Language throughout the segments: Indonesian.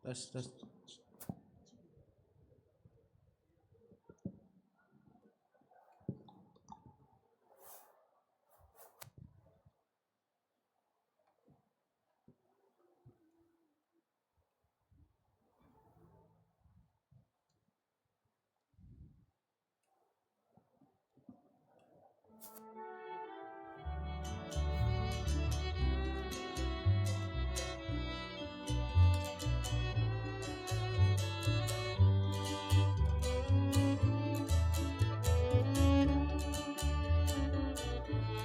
Tes tes.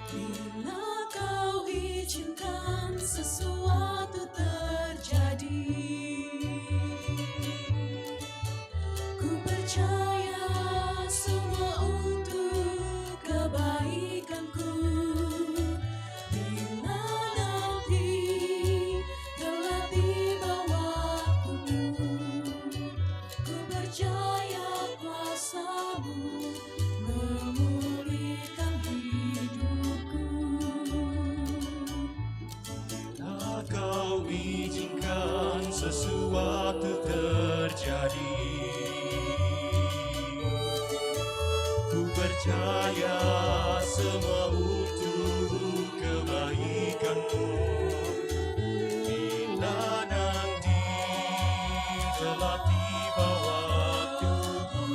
Bila kau izinkan sesuatu terjadi, ku percaya semua untuk kebaikanku. Bila nanti telah tiba waktumu, ku percaya kuasa-Mu memulihkan hidupku. Bila kau izinkan sesuatu terjadi, ku percaya semua untuk kebaikanmu. Bila nanti telah tiba waktumu,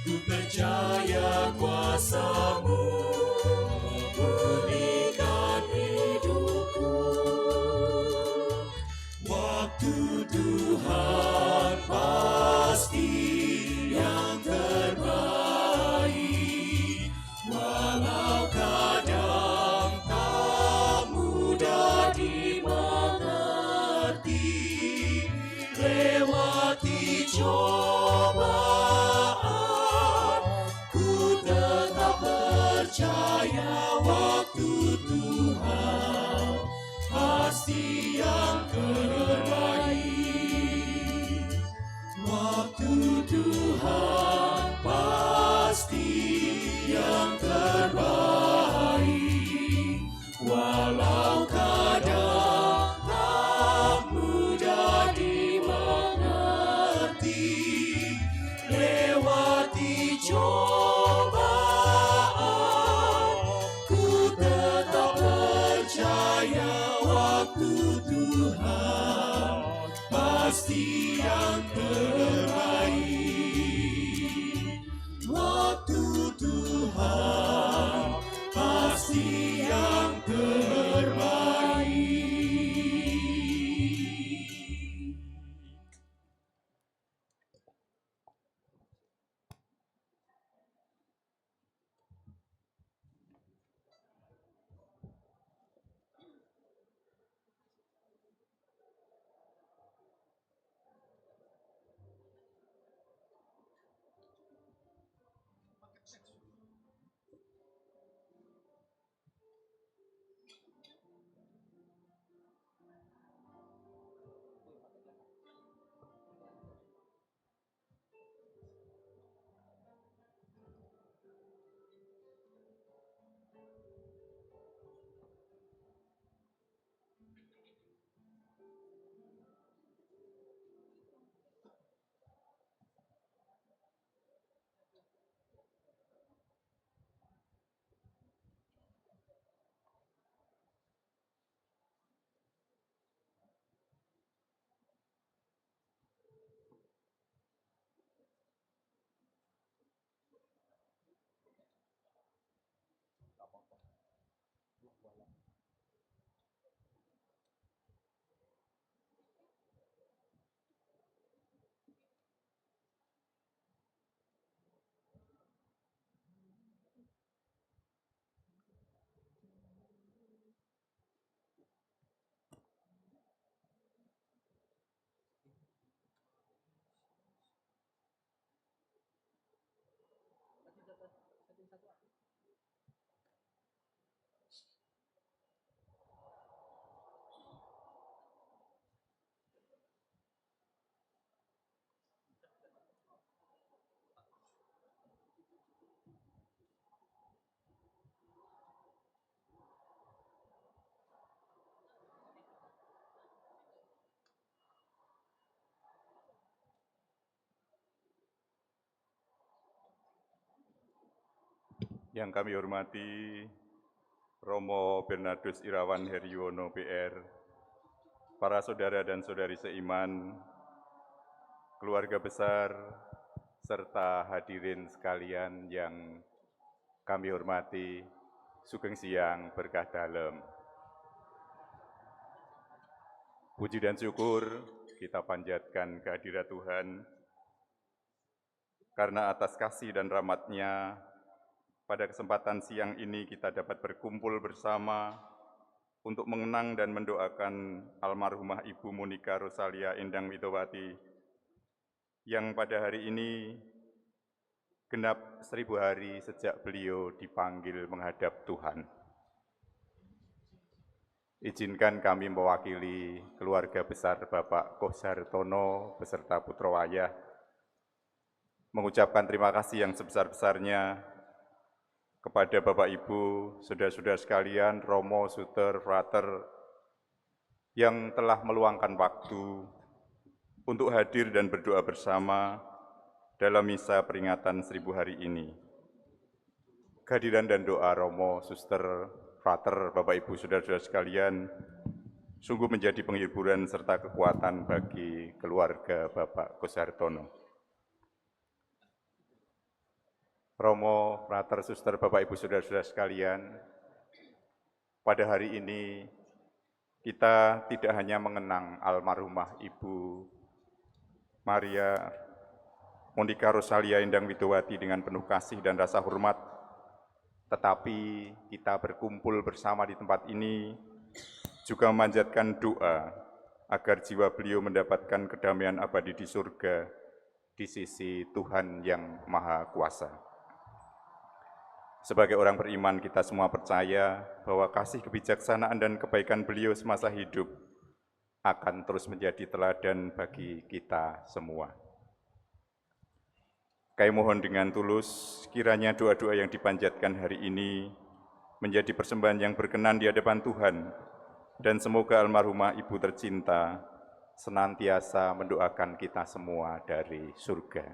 ku percaya kuasa-Mu memulihkan hidupku. Waktu Tuhan pasti yang terbaik, walau kadang tak mudah dimengerti. Lewati cobaan, ku tetap percaya waktu Tuhan pasti yang terbaik. Waktu Tuhan pasti yang terbaik, walau kadang tak mudah dimengerti. Lewati cobaan, ku tetap percaya waktu Tuhan pasti yang terbaik. Waktu Tuhan pasti yang terbaik. Yang kami hormati Romo Bernardus Irawan Heriwono PR, para saudara dan saudari seiman, keluarga besar, serta hadirin sekalian yang kami hormati, sugeng siang berkah dalem. Puji dan syukur kita panjatkan kehadirat Tuhan, karena atas kasih dan rahmat-Nya, pada kesempatan siang ini kita dapat berkumpul bersama untuk mengenang dan mendoakan almarhumah Ibu Monika Rosalia Endang Widowati yang pada hari ini genap 1000 hari sejak beliau dipanggil menghadap Tuhan. Izinkan kami mewakili keluarga besar Bapak Kohartono beserta putra wayah mengucapkan terima kasih yang sebesar-besarnya kepada Bapak Ibu, saudara-saudara sekalian, Romo, Suter, Frater, yang telah meluangkan waktu untuk hadir dan berdoa bersama dalam misa peringatan 1000 hari ini. Kehadiran dan doa Romo, Suster, Frater, Bapak Ibu, saudara-saudara sekalian, sungguh menjadi penghiburan serta kekuatan bagi keluarga Bapak Kohartono. Romo, Frater, Suster, Bapak Ibu, saudara-saudara sekalian, pada hari ini kita tidak hanya mengenang almarhumah Ibu Maria Monika Rosalia Endang Widowati dengan penuh kasih dan rasa hormat, tetapi kita berkumpul bersama di tempat ini juga memanjatkan doa agar jiwa beliau mendapatkan kedamaian abadi di surga di sisi Tuhan yang Maha Kuasa. Sebagai orang beriman, kita semua percaya bahwa kasih kebijaksanaan dan kebaikan beliau semasa hidup akan terus menjadi teladan bagi kita semua. Kami mohon dengan tulus, kiranya doa-doa yang dipanjatkan hari ini menjadi persembahan yang berkenan di hadapan Tuhan, dan semoga almarhumah Ibu tercinta senantiasa mendoakan kita semua dari surga.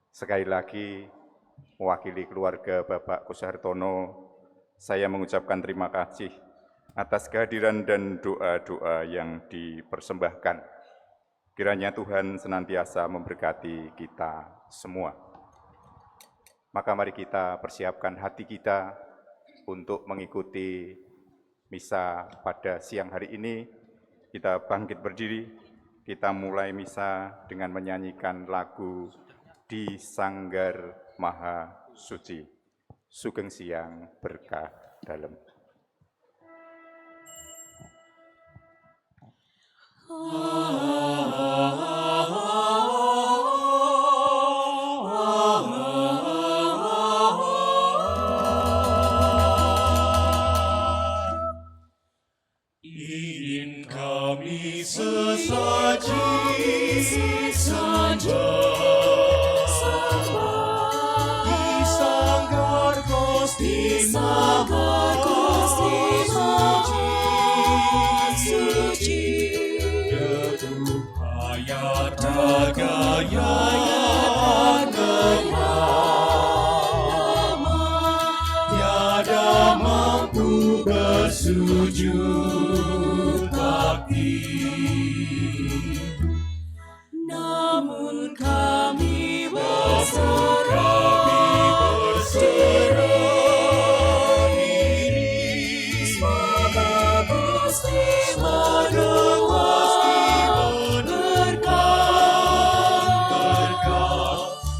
Sekali lagi, mewakili keluarga Bapak Kohartono, saya mengucapkan terima kasih atas kehadiran dan doa-doa yang dipersembahkan. Kiranya Tuhan senantiasa memberkati kita semua. Maka mari kita persiapkan hati kita untuk mengikuti misa pada siang hari ini. Kita bangkit berdiri, kita mulai misa dengan menyanyikan lagu Di Sanggar Maha Suci. Sugeng siang berkah dalem. Ingin kami sesaji di Sanggar Gusti Maha Suci, Detuk hayat ragaya tiada mampu bersujud bakti, namun kami berserah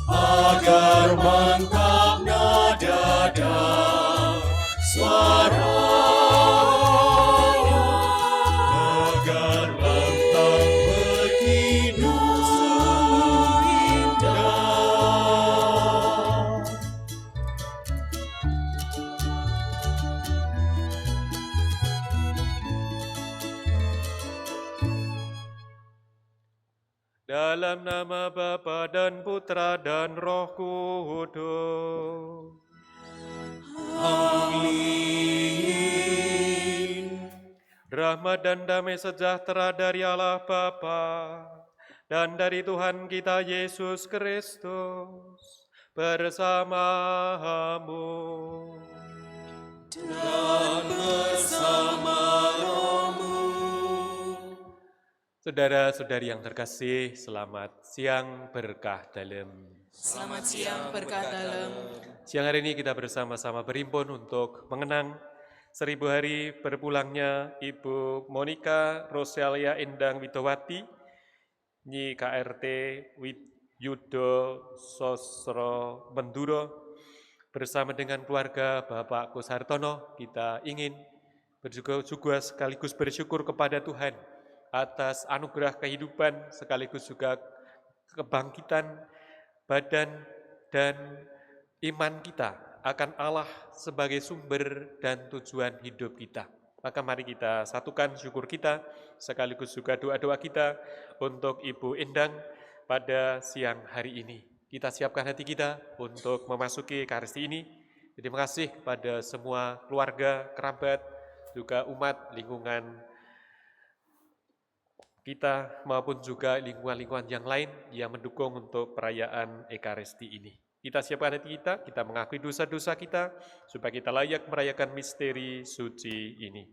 agar mantap nada dan suaranya, agar lantang berkilau sungguh indah. Dalam nama Bapa dan Putra dan Roh Kudus. Amin. Rahmat dan damai sejahtera dari Allah Bapa dan dari Tuhan kita Yesus Kristus bersamamu. dan bersama rohmu. Saudara-saudari yang terkasih, selamat siang berkah dalam. Selamat siang berkah dalam. Siang hari ini kita bersama-sama berhimpun untuk mengenang 1000 hari berpulangnya Ibu Monika Rosalia Endang Widowati, Nyi KRT Yudo Sosro Menduro, bersama dengan keluarga Bapak Kus Hartono. Kita ingin juga sekaligus bersyukur kepada Tuhan atas anugerah kehidupan sekaligus juga kebangkitan badan dan iman kita akan Allah sebagai sumber dan tujuan hidup kita. Maka mari kita satukan syukur kita sekaligus juga doa-doa kita untuk Ibu Endang pada siang hari ini. Kita siapkan hati kita untuk memasuki Ekaristi ini. Terima kasih kepada semua keluarga, kerabat, juga umat lingkungan kita maupun juga lingkungan-lingkungan yang lain yang mendukung untuk perayaan Ekaristi ini. Kita siapkan hati kita mengakui dosa-dosa kita supaya kita layak merayakan misteri suci ini.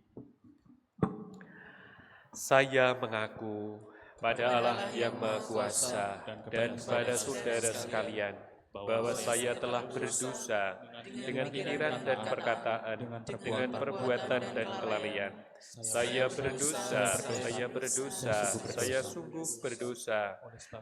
Saya mengaku pada Allah yang Maha Kuasa dan pada saudara sekalian bahwa saya telah berdosa dengan pikiran dan perkataan, dengan perbuatan dan kelalaian. Saya berdosa, saya sungguh berdosa.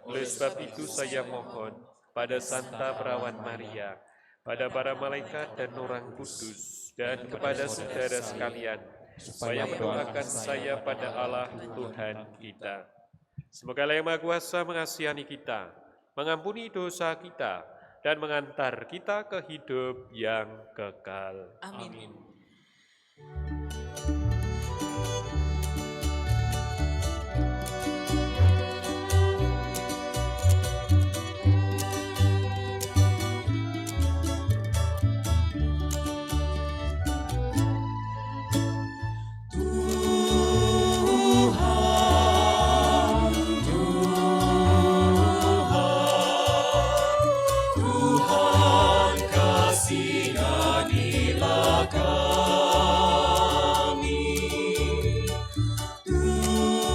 Oleh sebab itu saya mohon pada Santa Perawan Maria, pada para malaikat dan orang kudus, dan kepada saudara sekalian, supaya mendoakan saya pada Allah Tuhan kita. Semoga Allah yang Maha Kuasa mengasihani kita, mengampuni dosa kita, dan mengantar kita ke hidup yang kekal. Amin. Tuhan kasihanilah kami. Tuhan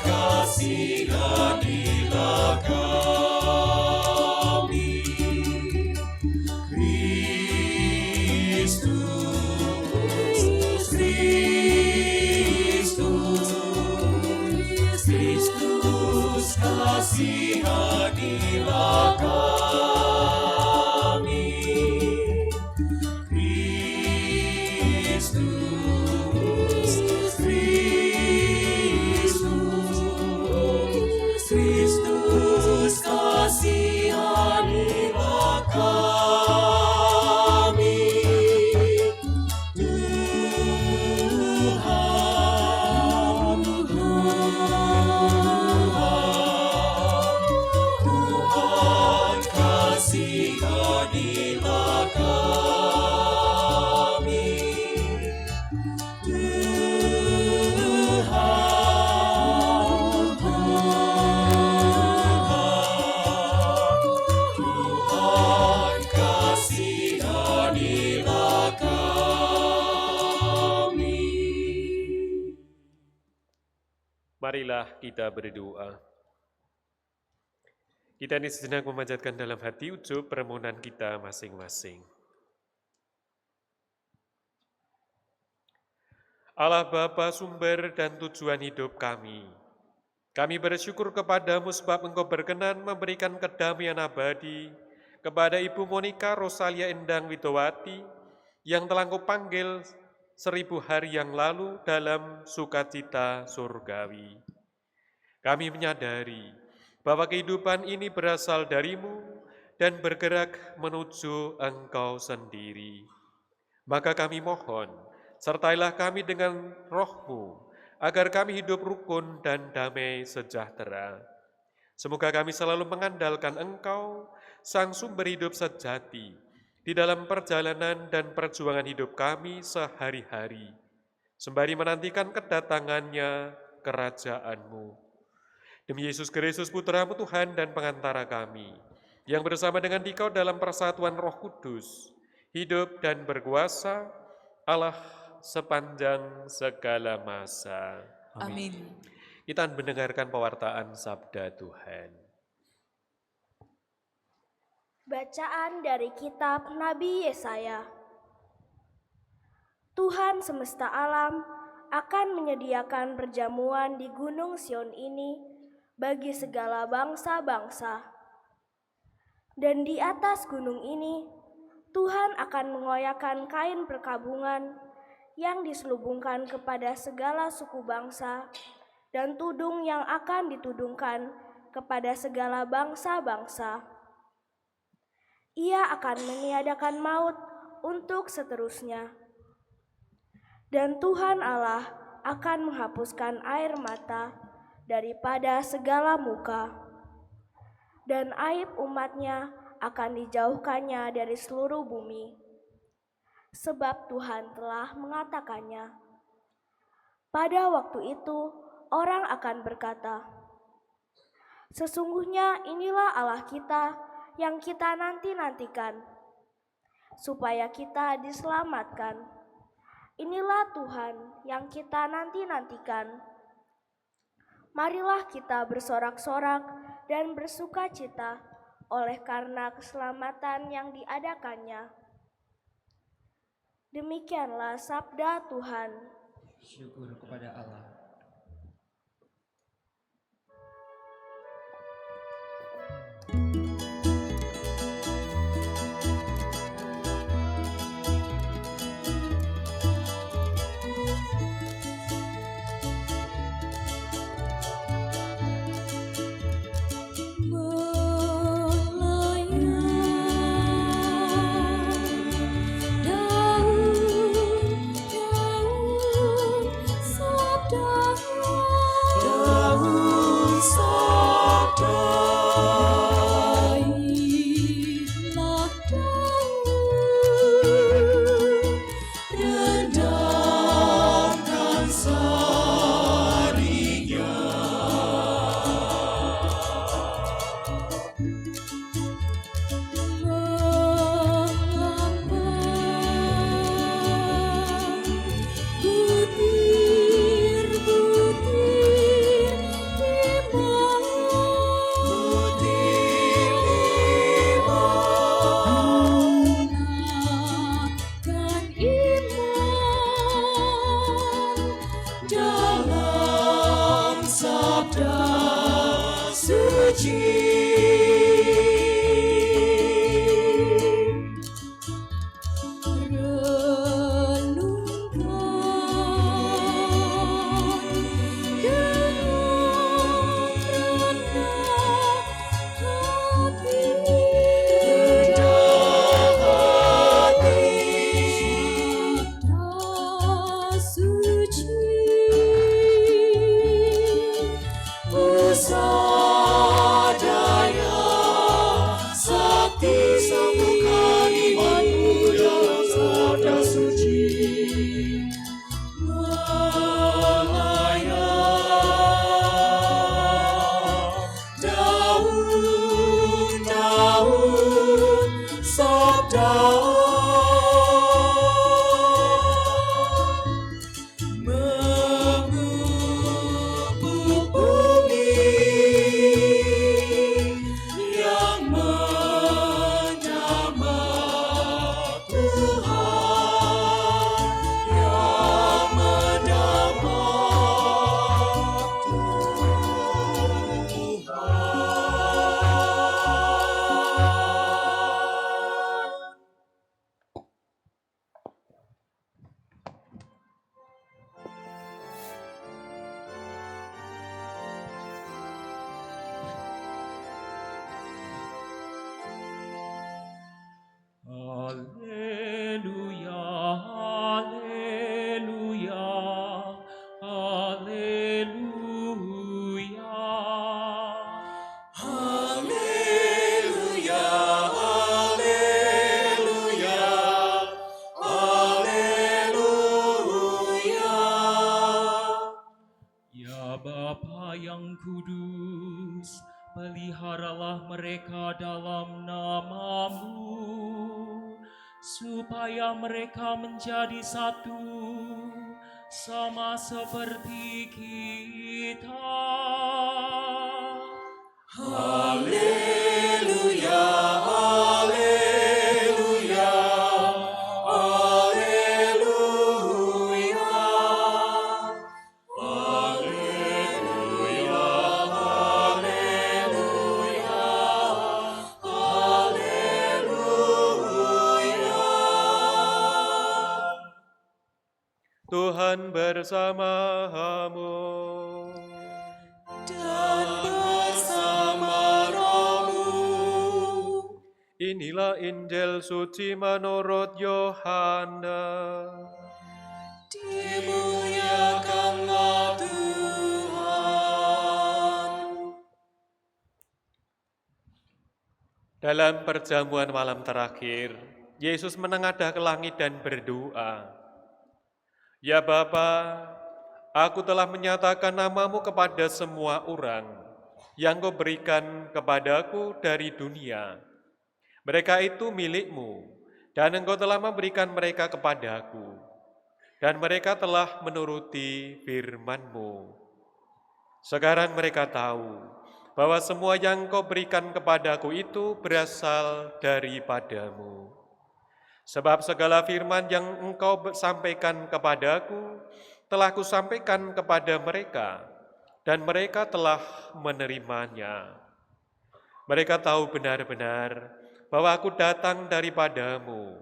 kasihanilah kami. Kristus kasihanilah kami. Kristus kasihanilah kami. Tuhan kasihanilah kami. Tuhan kasihanilah kami. Marilah kita berdoa. Kita ini sejenak memanjatkan dalam hati ujub permohonan kita masing-masing. Allah Bapa sumber dan tujuan hidup kami bersyukur kepadamu sebab Engkau berkenan memberikan kedamaian abadi kepada Ibu Monika Rosalia Endang Widowati yang telah Engkau panggil 1000 hari yang lalu dalam sukacita surgawi. Kami menyadari bahwa kehidupan ini berasal darimu dan bergerak menuju Engkau sendiri. Maka kami mohon, sertailah kami dengan roh-Mu, agar kami hidup rukun dan damai sejahtera. Semoga kami selalu mengandalkan Engkau, Sang Sumber hidup sejati, di dalam perjalanan dan perjuangan hidup kami sehari-hari. sembari menantikan kedatangannya kerajaan-Mu. Demi Yesus Kristus, Putra-Mu Tuhan dan pengantara kami, yang bersama dengan Dikau dalam persatuan Roh Kudus, hidup dan berkuasa Allah sepanjang segala masa. Amin. Kita mendengarkan pewartaan Sabda Tuhan. Bacaan dari kitab Nabi Yesaya. Tuhan semesta alam akan menyediakan perjamuan di Gunung Sion ini bagi segala bangsa-bangsa. Dan di atas gunung ini, Tuhan akan mengoyakkan kain perkabungan yang diselubungkan kepada segala suku bangsa, dan tudung yang akan ditudungkan kepada segala bangsa-bangsa. Ia akan meniadakan maut untuk seterusnya. Dan Tuhan Allah akan menghapuskan air mata daripada segala muka. Dan aib umatnya akan dijauhkannya dari seluruh bumi. Sebab Tuhan telah mengatakannya. Pada waktu itu orang akan berkata, sesungguhnya inilah Allah kita yang kita nanti-nantikan, supaya kita diselamatkan. Inilah Tuhan yang kita nanti-nantikan. Marilah kita bersorak-sorak dan bersukacita oleh karena keselamatan yang diadakannya. Demikianlah sabda Tuhan. Syukur kepada Allah. Tuhan mereka dalam nama-Mu, supaya mereka menjadi satu, sama seperti kita. Haleluya, haleluya, haleluya, haleluya, haleluya, haleluya. Tuhan bersamamu. Dan bersama rohmu. Inilah Injil suci menurut Yohanes. Dimuliakanlah Tuhan. Dalam perjamuan malam terakhir, Yesus menengadah ke langit dan berdoa, "Ya Bapa, aku telah menyatakan nama-Mu kepada semua orang yang Kau berikan kepadaku dari dunia. Mereka itu milik-Mu, dan Engkau telah memberikan mereka kepadaku, dan mereka telah menuruti firman-Mu. Sekarang mereka tahu bahwa semua yang Kau berikan kepadaku itu berasal daripada-Mu. Sebab segala firman yang Engkau sampaikan kepadaku telah Kusampaikan kepada mereka, dan mereka telah menerimanya. Mereka tahu benar-benar bahwa Aku datang daripada-Mu,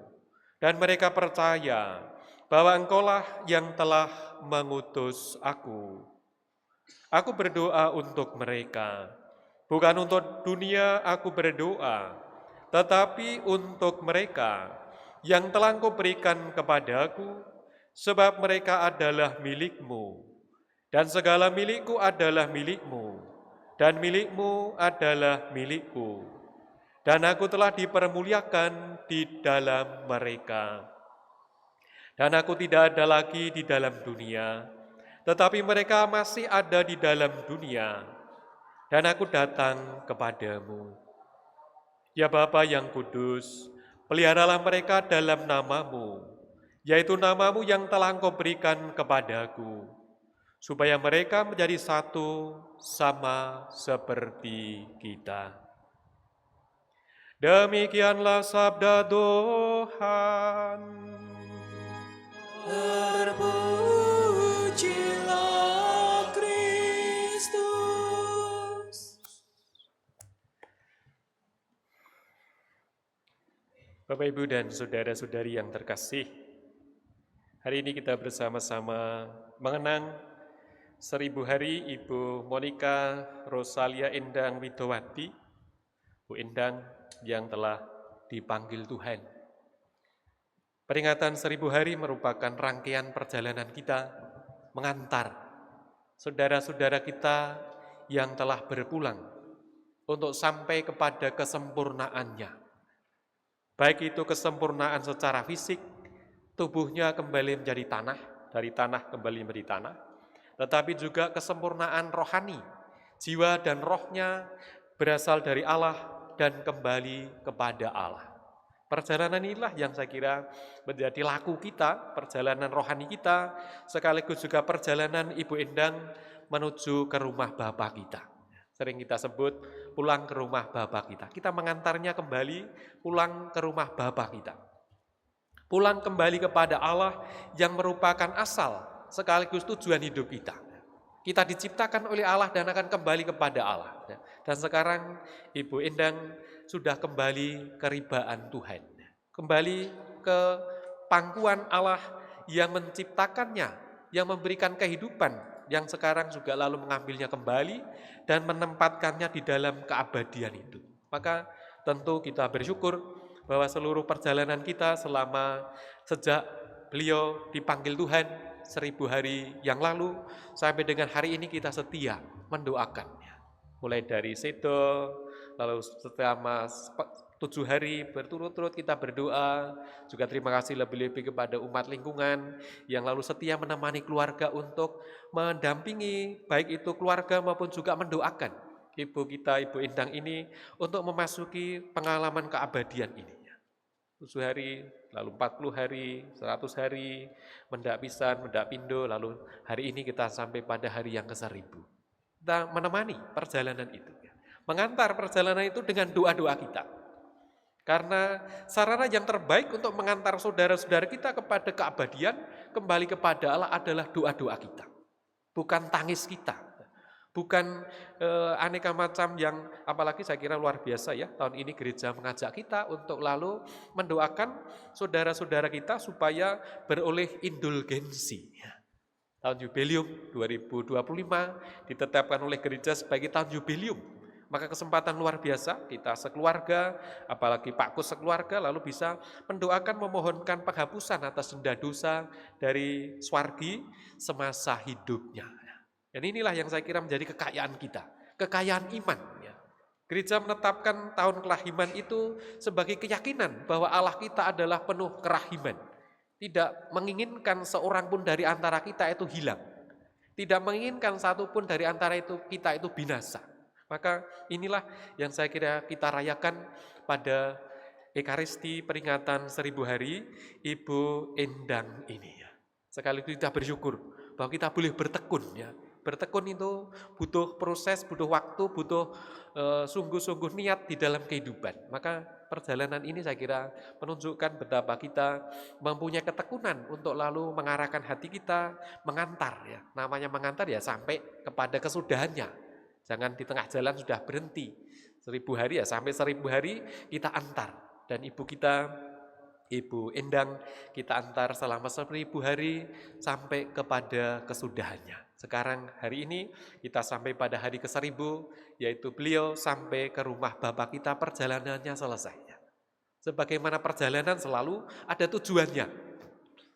dan mereka percaya bahwa Engkaulah yang telah mengutus Aku. Aku berdoa untuk mereka, bukan untuk dunia Aku berdoa, tetapi untuk mereka yang telah Engkau berikan kepadaku, sebab mereka adalah milik-Mu, dan segala milikku adalah milik-Mu, dan milik-Mu adalah milikku, dan Aku telah dipermuliakan di dalam mereka. Dan Aku tidak ada lagi di dalam dunia, tetapi mereka masih ada di dalam dunia, dan Aku datang kepadamu. Ya Bapa yang kudus, peliharalah mereka dalam nama-Mu, yaitu nama-Mu yang telah Engkau berikan kepadaku, supaya mereka menjadi satu sama seperti kita. Demikianlah sabda Tuhan. Terpujilah Kristus. Bapak, Ibu, dan saudara-saudari yang terkasih, hari ini kita bersama-sama mengenang 1000 hari Ibu Monika Rosalia Endang Widowati, Bu Endang yang telah dipanggil Tuhan. Peringatan 1000 hari merupakan rangkaian perjalanan kita mengantar saudara-saudara kita yang telah berpulang untuk sampai kepada kesempurnaannya. Baik itu kesempurnaan secara fisik, tubuhnya kembali menjadi tanah, dari tanah kembali menjadi tanah, tetapi juga kesempurnaan rohani, jiwa dan rohnya berasal dari Allah dan kembali kepada Allah. Perjalanan inilah yang saya kira menjadi laku kita, perjalanan rohani kita, sekaligus juga perjalanan Ibu Endang menuju ke rumah Bapa kita. Sering kita sebut pulang ke rumah Bapa kita. Kita mengantarnya kembali pulang ke rumah Bapa kita. Pulang kembali kepada Allah yang merupakan asal sekaligus tujuan hidup kita. Kita diciptakan oleh Allah dan akan kembali kepada Allah. Dan sekarang Ibu Endang sudah kembali ke ribaan Tuhan. Kembali ke pangkuan Allah yang menciptakannya, yang memberikan kehidupan, yang sekarang juga lalu mengambilnya kembali dan menempatkannya di dalam keabadian itu. Maka tentu kita bersyukur bahwa seluruh perjalanan kita selama sejak beliau dipanggil Tuhan 1000 hari yang lalu sampai dengan hari ini kita setia mendoakannya. Mulai dari sedo, lalu selama 7 hari berturut-turut kita berdoa, juga terima kasih lebih-lebih kepada umat lingkungan yang lalu setia menemani keluarga untuk mendampingi, baik itu keluarga maupun juga mendoakan ibu kita, Ibu Endang ini untuk memasuki pengalaman keabadian ini. 7 hari, lalu 40 hari, 100 hari, mendak pisan, mendak pindo, lalu hari ini kita sampai pada hari yang ke-1000. Kita menemani perjalanan itu. Mengantar perjalanan itu dengan doa-doa kita. Karena sarana yang terbaik untuk mengantar saudara-saudara kita kepada keabadian, kembali kepada Allah adalah doa-doa kita. Bukan tangis kita. Bukan aneka macam yang, apalagi saya kira luar biasa ya, tahun ini gereja mengajak kita untuk lalu mendoakan saudara-saudara kita supaya beroleh indulgensi. Tahun jubileum 2025 ditetapkan oleh gereja sebagai tahun jubileum. Maka kesempatan luar biasa kita sekeluarga, apalagi Pak Kus sekeluarga, lalu bisa mendoakan memohonkan penghapusan atas denda dosa dari swargi semasa hidupnya. Dan inilah yang saya kira menjadi kekayaan kita, kekayaan iman. Gereja menetapkan tahun kerahiman itu sebagai keyakinan bahwa Allah kita adalah penuh kerahiman. Tidak menginginkan seorang pun dari antara kita itu hilang. Tidak menginginkan satu pun dari antara kita itu binasa. Maka inilah yang saya kira kita rayakan pada Ekaristi peringatan 1000 hari Ibu Endang ini. Sekaligus kita bersyukur bahwa kita boleh bertekun ya. Bertekun itu butuh proses, butuh waktu, butuh sungguh-sungguh niat di dalam kehidupan. Maka perjalanan ini saya kira menunjukkan betapa kita mempunyai ketekunan untuk lalu mengarahkan hati kita, mengantar ya. Namanya mengantar ya sampai kepada kesudahannya. Jangan di tengah jalan sudah berhenti. 1000 hari ya sampai 1000 hari kita antar. Dan ibu kita, Ibu Endang, kita antar selama 1000 hari sampai kepada kesudahannya. Sekarang hari ini kita sampai pada hari ke-1000, yaitu beliau sampai ke rumah Bapak kita, perjalanannya selesai. Sebagaimana perjalanan selalu ada tujuannya.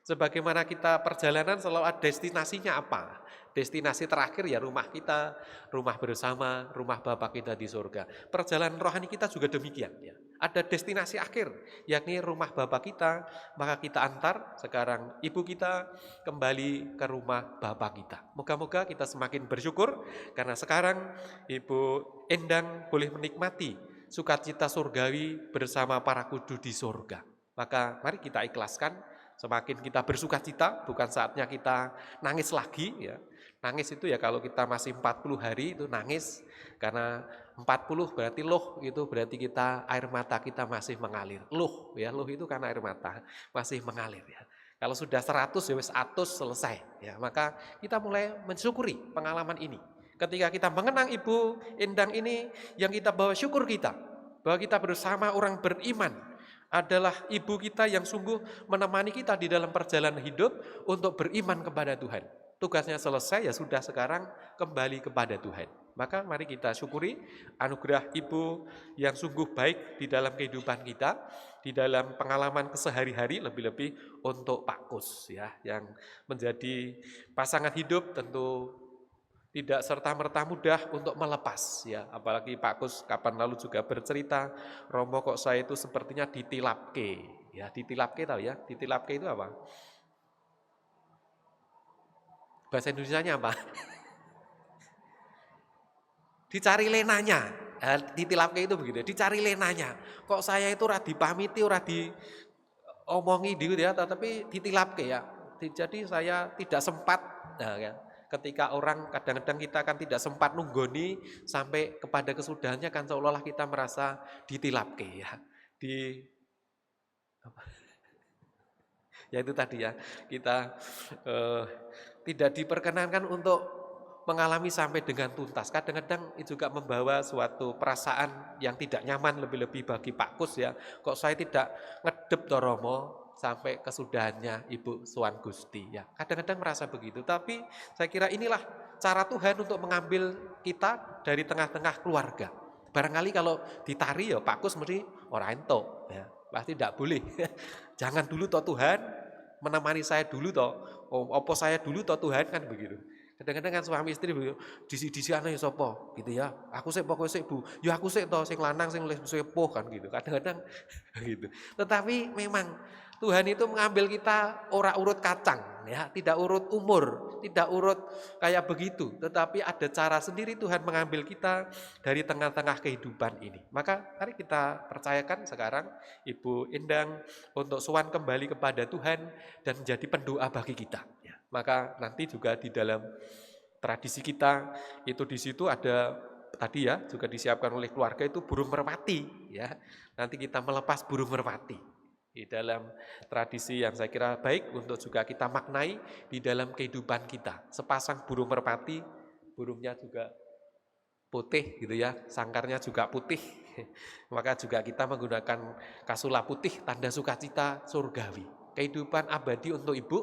Sebagaimana kita perjalanan selalu ada destinasinya apa. Destinasi terakhir ya rumah kita, rumah bersama, rumah Bapak kita di surga. Perjalanan rohani kita juga demikian ya. Ada destinasi akhir, yakni rumah Bapak kita, maka kita antar sekarang ibu kita kembali ke rumah Bapak kita. Moga-moga kita semakin bersyukur karena sekarang Ibu Endang boleh menikmati sukacita surgawi bersama para kudus di surga. Maka mari kita ikhlaskan, semakin kita bersukacita, bukan saatnya kita nangis lagi ya. Nangis itu ya kalau kita masih 40 hari itu nangis, karena 40 berarti luh, itu berarti kita air mata kita masih mengalir. Luh ya, luh itu karena air mata masih mengalir ya. Kalau sudah 100 ya wis atus selesai ya. Maka kita mulai mensyukuri pengalaman ini. Ketika kita mengenang Ibu Endang ini, yang kita bawa syukur kita bahwa kita bersama orang beriman adalah ibu kita yang sungguh menemani kita di dalam perjalanan hidup untuk beriman kepada Tuhan. Tugasnya selesai ya sudah, sekarang kembali kepada Tuhan. Maka mari kita syukuri anugerah ibu yang sungguh baik di dalam kehidupan kita, di dalam pengalaman kesehari-hari, lebih-lebih untuk Pak Kus ya, yang menjadi pasangan hidup tentu tidak serta-merta mudah untuk melepas ya. Apalagi Pak Kus kapan lalu juga bercerita, Romo kok saya itu sepertinya ditilapke ya. Ditilapke tahu ya? Ditilapke itu apa? Bahasa Indonesianya apa? Dicari lenanya. Ditilapke itu begitu, dicari lenanya. Kok saya itu ora dipamiti, ora diomongi gitu ya, tapi ditilapke ya. Jadi saya tidak sempat nah, ya. Ketika orang kadang-kadang kita kan tidak sempat nunggoni sampai kepada kesudahannya, kan seolah-olah kita merasa ditilapke ya. Ya itu tadi ya, kita tidak diperkenankan untuk mengalami sampai dengan tuntas. Kadang-kadang itu juga membawa suatu perasaan yang tidak nyaman, lebih-lebih bagi Pak Kus ya. Kok saya tidak ngedep toh Romo sampai kesudahannya Ibu Suwan Gusti ya. Kadang-kadang merasa begitu, tapi saya kira inilah cara Tuhan untuk mengambil kita dari tengah-tengah keluarga. Barangkali kalau ditari ya Pak Kus mesti ora ento ya. Pasti tidak boleh. Jangan dulu toh Tuhan, menemani saya dulu toh. Opo saya dulu toh Tuhan, kan begitu. Kadang-kadang kan suami istri disi-disi ana ya sapa gitu ya. Aku sik pokoke sik Bu. Ya aku sik to sing lanang sing luwih sepuh kan gitu. Kadang-kadang gitu. Tetapi memang Tuhan itu mengambil kita ora urut kacang ya, tidak urut umur, tidak urut kayak begitu, tetapi ada cara sendiri Tuhan mengambil kita dari tengah-tengah kehidupan ini. Maka mari kita percayakan sekarang Ibu Endang untuk sowan kembali kepada Tuhan dan menjadi pendoa bagi kita. Ya. Maka nanti juga di dalam tradisi kita itu di situ ada tadi ya juga disiapkan oleh keluarga itu burung merpati ya. Nanti kita melepas burung merpati. Di dalam tradisi yang saya kira baik untuk juga kita maknai di dalam kehidupan kita. Sepasang burung merpati, burungnya juga putih gitu ya, sangkarnya juga putih. Maka juga kita menggunakan kasula putih, tanda sukacita surgawi. Kehidupan abadi untuk Ibu,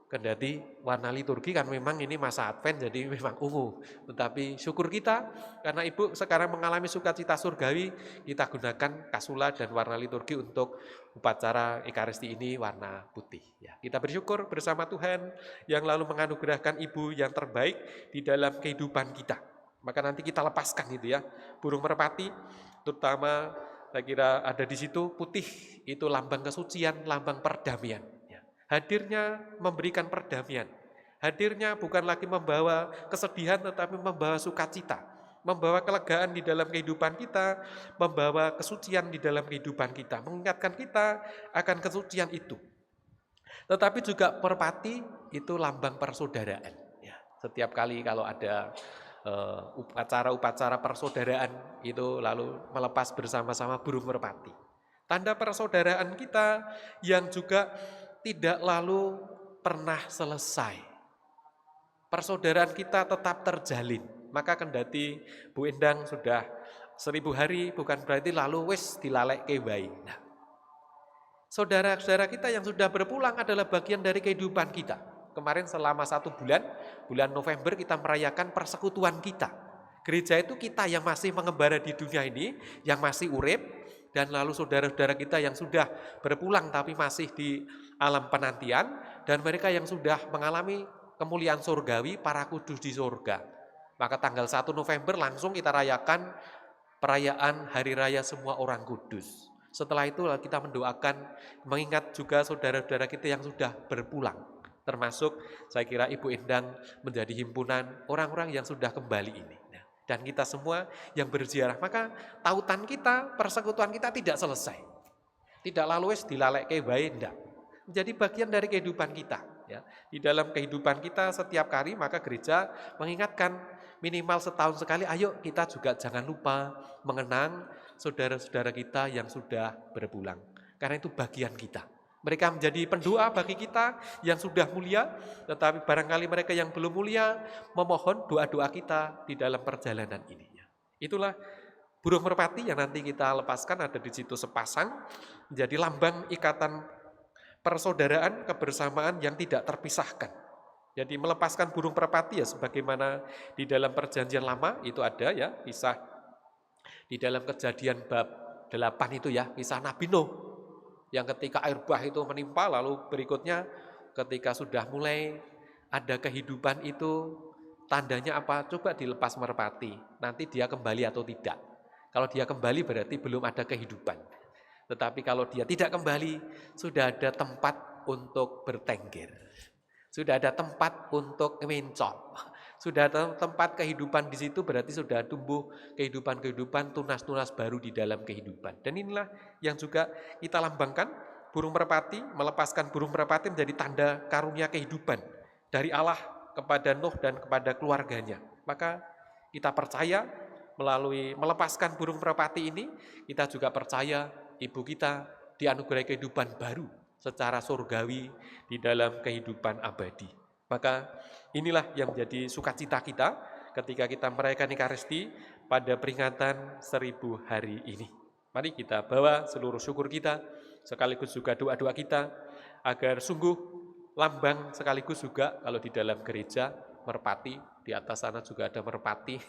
kendati warna liturgi kan memang ini masa Advent jadi memang ungu. Tetapi syukur kita karena Ibu sekarang mengalami sukacita surgawi, kita gunakan kasula dan warna liturgi untuk upacara Ekaristi ini warna putih. Ya, kita bersyukur bersama Tuhan yang lalu menganugerahkan Ibu yang terbaik di dalam kehidupan kita. Maka nanti kita lepaskan itu ya, burung merpati, terutama saya kira ada di situ putih itu lambang kesucian, lambang perdamaian. Hadirnya memberikan perdamaian. Hadirnya bukan lagi membawa kesedihan tetapi membawa sukacita. Membawa kelegaan di dalam kehidupan kita, membawa kesucian di dalam kehidupan kita. Mengingatkan kita akan kesucian itu. Tetapi juga merpati itu lambang persaudaraan. Ya, setiap kali kalau ada upacara-upacara persaudaraan itu lalu melepas bersama-sama burung merpati. Tanda persaudaraan kita yang juga tidak lalu pernah selesai. Persaudaraan kita tetap terjalin. Maka kendati Bu Endang sudah 1000 hari bukan berarti lalu wis dilalekke wae. Nah, saudara-saudara kita yang sudah berpulang adalah bagian dari kehidupan kita. Kemarin selama 1 bulan, bulan November kita merayakan persekutuan kita. Gereja itu kita yang masih mengembara di dunia ini, yang masih urip, dan lalu saudara-saudara kita yang sudah berpulang tapi masih di alam penantian, dan mereka yang sudah mengalami kemuliaan surgawi, para kudus di surga. Maka tanggal 1 November langsung kita rayakan perayaan Hari Raya Semua Orang Kudus. Setelah itu kita mendoakan, mengingat juga saudara-saudara kita yang sudah berpulang. Termasuk saya kira Ibu Endang menjadi himpunan orang-orang yang sudah kembali ini. Dan kita semua yang berziarah, maka tautan kita, persekutuan kita tidak selesai. Tidak lalu wis dilalekke wae ndak. Menjadi bagian dari kehidupan kita, ya. Di dalam kehidupan kita setiap kali maka gereja mengingatkan minimal setahun sekali, ayo kita juga jangan lupa mengenang saudara-saudara kita yang sudah berpulang. Karena itu bagian kita. Mereka menjadi pendoa bagi kita yang sudah mulia, tetapi barangkali mereka yang belum mulia memohon doa-doa kita di dalam perjalanan ini. Itulah burung merpati yang nanti kita lepaskan, ada di situ sepasang, menjadi lambang ikatan persaudaraan, kebersamaan yang tidak terpisahkan. Jadi melepaskan burung merpati ya sebagaimana di dalam perjanjian lama itu ada ya, kisah di dalam Kejadian bab 8 itu ya, kisah Nabi Nuh. Yang ketika air bah itu menimpa, lalu berikutnya ketika sudah mulai ada kehidupan itu, tandanya apa? Coba dilepas merpati, nanti dia kembali atau tidak. Kalau dia kembali berarti belum ada kehidupan. Tetapi kalau dia tidak kembali, sudah ada tempat untuk bertengger. Sudah ada tempat untuk mencol. Sudah ada tempat kehidupan di situ, berarti sudah tumbuh kehidupan-kehidupan, tunas-tunas baru di dalam kehidupan. Dan inilah yang juga kita lambangkan, burung merpati, melepaskan burung merpati menjadi tanda karunia kehidupan dari Allah kepada Nuh dan kepada keluarganya. Maka kita percaya melalui melepaskan burung merpati ini, kita juga percaya ibu kita dianugerahi kehidupan baru secara surgawi di dalam kehidupan abadi. Maka inilah yang menjadi sukacita kita ketika kita merayakan Ekaristi pada peringatan 1000 hari ini. Mari kita bawa seluruh syukur kita, sekaligus juga doa-doa kita, agar sungguh lambang sekaligus juga kalau di dalam gereja, merpati, di atas sana juga ada merpati,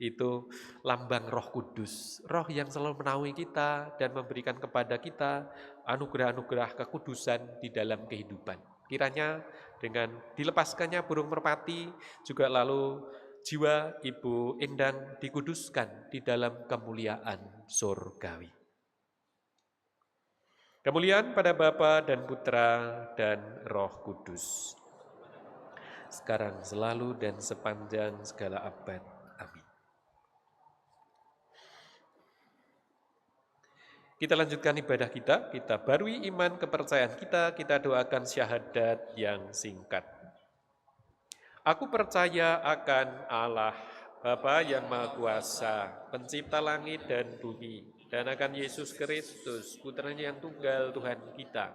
itu lambang Roh Kudus. Roh yang selalu menaungi kita dan memberikan kepada kita anugerah-anugerah kekudusan di dalam kehidupan. Kiranya dengan dilepaskannya burung merpati, juga lalu jiwa Ibu Endang dikuduskan di dalam kemuliaan surgawi. Kemuliaan pada Bapa dan Putra dan Roh Kudus, sekarang selalu dan sepanjang segala abad. Amin. Kita lanjutkan ibadah kita barui iman kepercayaan kita doakan syahadat yang singkat. Aku percaya akan Allah, Bapa yang Maha Kuasa, pencipta langit dan bumi, dan akan Yesus Kristus, putranya yang tunggal Tuhan kita,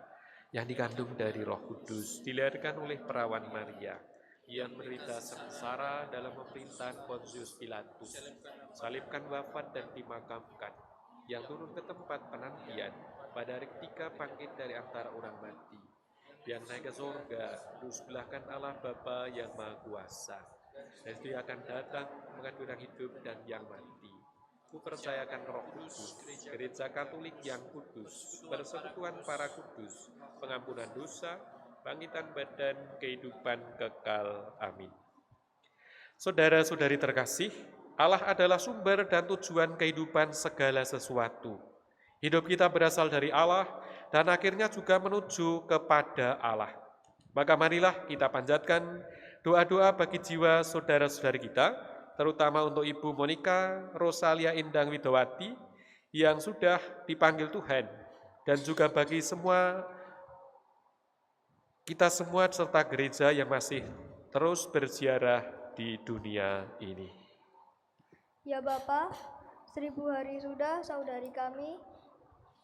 yang dikandung dari Roh Kudus, dilahirkan oleh perawan Maria, yang menderita sengsara dalam pemerintahan Pontius Pilatus, salibkan, wafat dan dimakamkan, yang turun ke tempat penantian, pada hari ketiga bangkit dari antara orang mati, yang naik ke surga, duduk sebelah kanan Allah Bapa yang Maha Kuasa, dan dia akan datang mengadili orang hidup dan yang mati. Ku percayakan Roh Kudus, Gereja Katolik yang kudus, persekutuan para kudus, pengampunan dosa, bangkitan badan, kehidupan kekal. Amin. Saudara-saudari terkasih, Allah adalah sumber dan tujuan kehidupan segala sesuatu. Hidup kita berasal dari Allah dan akhirnya juga menuju kepada Allah. Maka marilah kita panjatkan doa-doa bagi jiwa saudara-saudari kita, terutama untuk Ibu Monika Rosalia Endang Widowati yang sudah dipanggil Tuhan, dan juga bagi kita semua serta gereja yang masih terus berziarah di dunia ini. Ya Bapa, 1000 hari sudah saudari kami,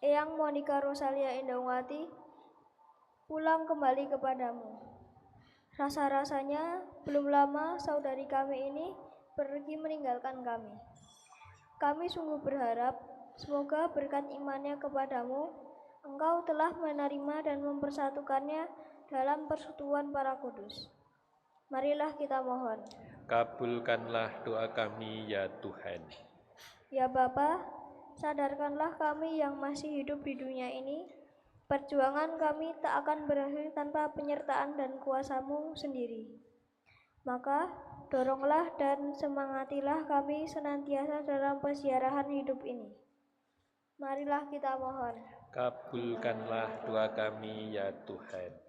Eyang Monika Rosalia Endangwati, pulang kembali kepadamu. Rasa-rasanya belum lama saudari kami ini pergi meninggalkan kami. Kami sungguh berharap, semoga berkat imannya kepadamu, Engkau telah menerima dan mempersatukannya dalam persekutuan para kudus. Marilah kita mohon. Kabulkanlah doa kami ya Tuhan. Ya Bapa, sadarkanlah kami yang masih hidup di dunia ini, perjuangan kami tak akan berakhir tanpa penyertaan dan kuasa-Mu sendiri. Maka, doronglah dan semangatilah kami senantiasa dalam peziarahan hidup ini. Marilah kita mohon. Kabulkanlah doa kami ya Tuhan.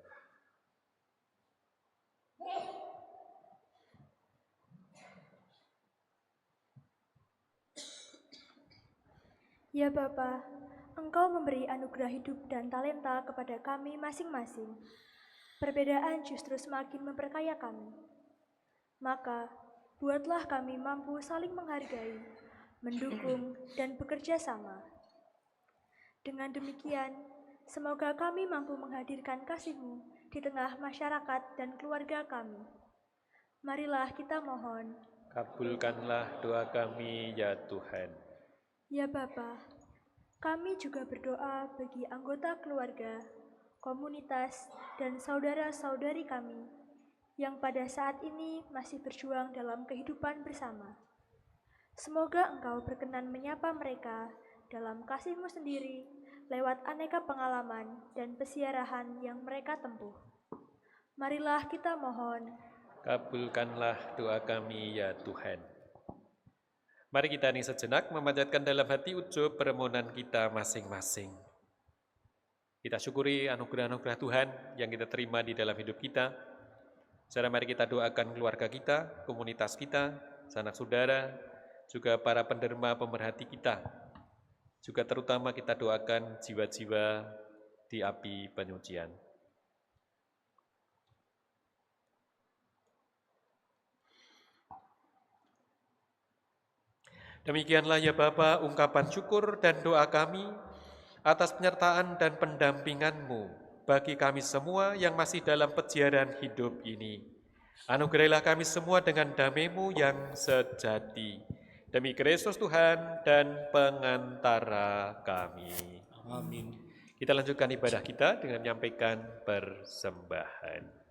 Ya Bapa, Engkau memberi anugerah hidup dan talenta kepada kami masing-masing. Perbedaan justru semakin memperkaya kami. Maka, buatlah kami mampu saling menghargai, mendukung, dan bekerja sama. Dengan demikian, semoga kami mampu menghadirkan kasih-Mu di tengah masyarakat dan keluarga kami. Marilah kita mohon. Kabulkanlah doa kami ya Tuhan. Ya Bapa, kami juga berdoa bagi anggota keluarga, komunitas, dan saudara-saudari kami yang pada saat ini masih berjuang dalam kehidupan bersama. Semoga Engkau berkenan menyapa mereka dalam kasih-Mu sendiri lewat aneka pengalaman dan peziarahan yang mereka tempuh. Marilah kita mohon. Kabulkanlah doa kami ya Tuhan. Mari kita ini sejenak memanjatkan dalam hati ujub permohonan kita masing-masing. Kita syukuri anugerah-anugerah Tuhan yang kita terima di dalam hidup kita. Sekarang mari kita doakan keluarga kita, komunitas kita, sanak saudara, juga para penderma pemerhati kita. Juga terutama kita doakan jiwa-jiwa di api penyucian. Demikianlah ya Bapa, ungkapan syukur dan doa kami atas penyertaan dan pendampingan-Mu bagi kami semua yang masih dalam peziarahan hidup ini. Anugerahilah kami semua dengan damai-Mu yang sejati. Demi Kristus Tuhan dan pengantara kami. Amin. Kita lanjutkan ibadah kita dengan menyampaikan persembahan.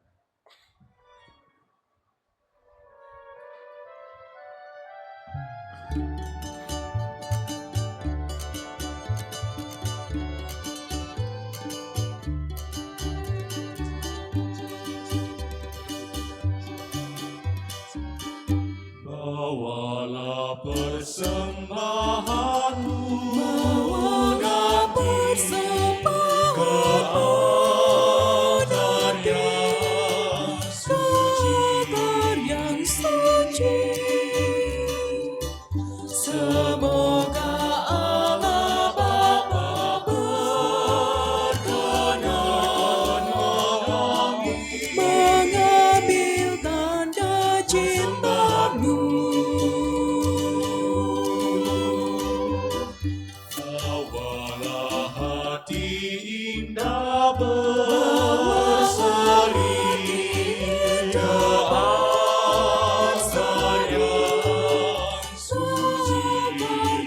Bawalah persembahanmu, bawalah persembahanmu ke altar yang suci. Semoga Allah Bapa berkenan mengambil tanda cinta-Mu. Bawalah hati indah berseri ke altar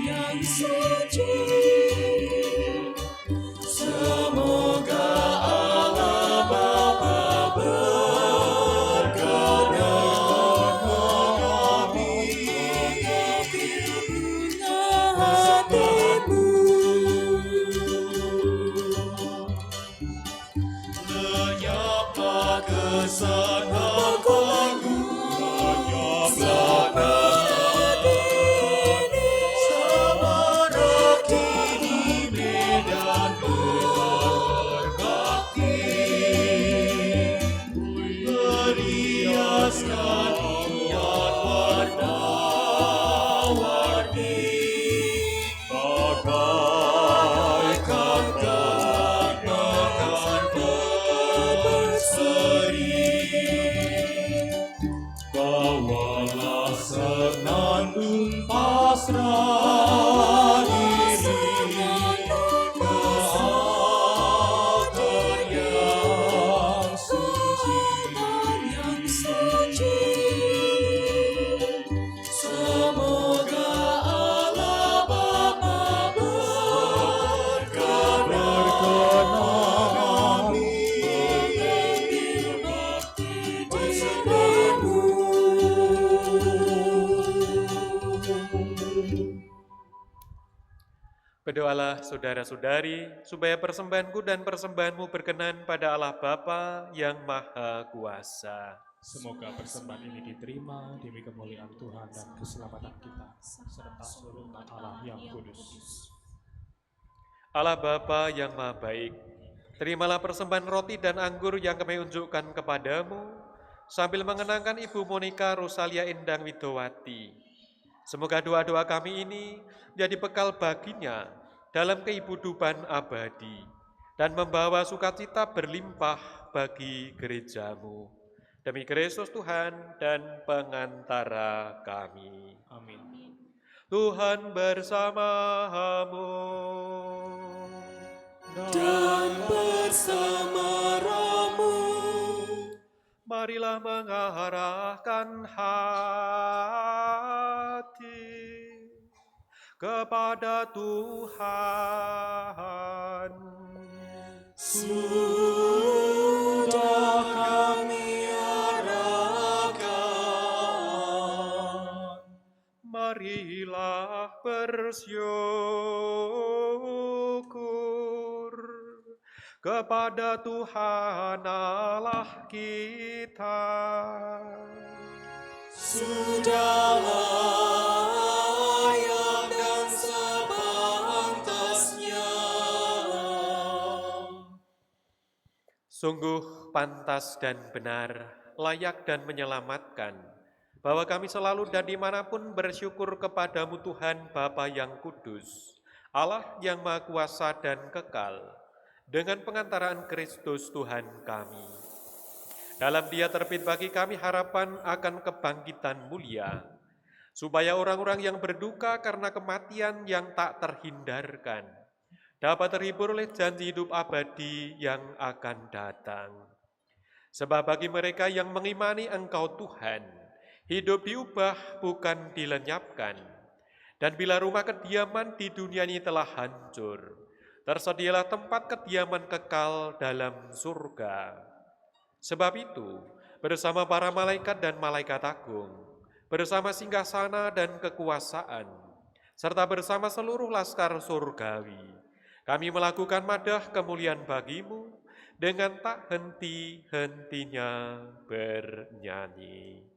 yang suci. Semoga Allah Bapa berkenan mengambil hatimu. Lenyaplah kesan hatimu, lenyaplah sama kini medan berbakti, beriaskan niat warna-warni, bagaikan tangan berseri. Bawalah senandung pasrah diri ke altar yang suci. Semoga Allah Bapa berkenan mengambil bakti dirimu. Berdoalah saudara-saudari, supaya persembahanku dan persembahanmu berkenan pada Allah Bapa yang Maha Kuasa. Semoga persembahan ini diterima demi kemuliaan Tuhan dan keselamatan kita, serta seluruh umat Allah yang kudus. Allah Bapa yang Maha Baik, terimalah persembahan roti dan anggur yang kami unjukkan kepadamu, sambil mengenangkan Ibu Monika Rosalia Endang Widowati. Semoga doa-doa kami ini menjadi bekal baginya dalam kehidupan abadi dan membawa sukacita berlimpah bagi gerejamu. Demi Kristus Tuhan dan pengantara kami. Amin. Tuhan bersamamu. Dan bersama rohmu. Marilah mengarahkan hati kepada Tuhan. Sudah kami arahkan. Marilah bersyukur kepada Tuhan Allah kita. Sudah layak dan sepantasnya. Sungguh pantas dan benar, layak dan menyelamatkan, bahwa kami selalu dan dimanapun bersyukur kepadamu Tuhan Bapa yang kudus, Allah yang Maha Kuasa dan kekal, dengan pengantaraan Kristus Tuhan kami. Dalam Dia terbit bagi kami harapan akan kebangkitan mulia, supaya orang-orang yang berduka karena kematian yang tak terhindarkan dapat terhibur oleh janji hidup abadi yang akan datang. Sebab bagi mereka yang mengimani Engkau Tuhan, hidup diubah bukan dilenyapkan. Dan bila rumah kediaman di dunia ini telah hancur, tersedialah tempat kediaman kekal dalam surga. Sebab itu, bersama para malaikat dan malaikat agung, bersama singgasana dan kekuasaan, serta bersama seluruh laskar surgawi, kami melakukan madah kemuliaan bagimu dengan tak henti-hentinya bernyanyi.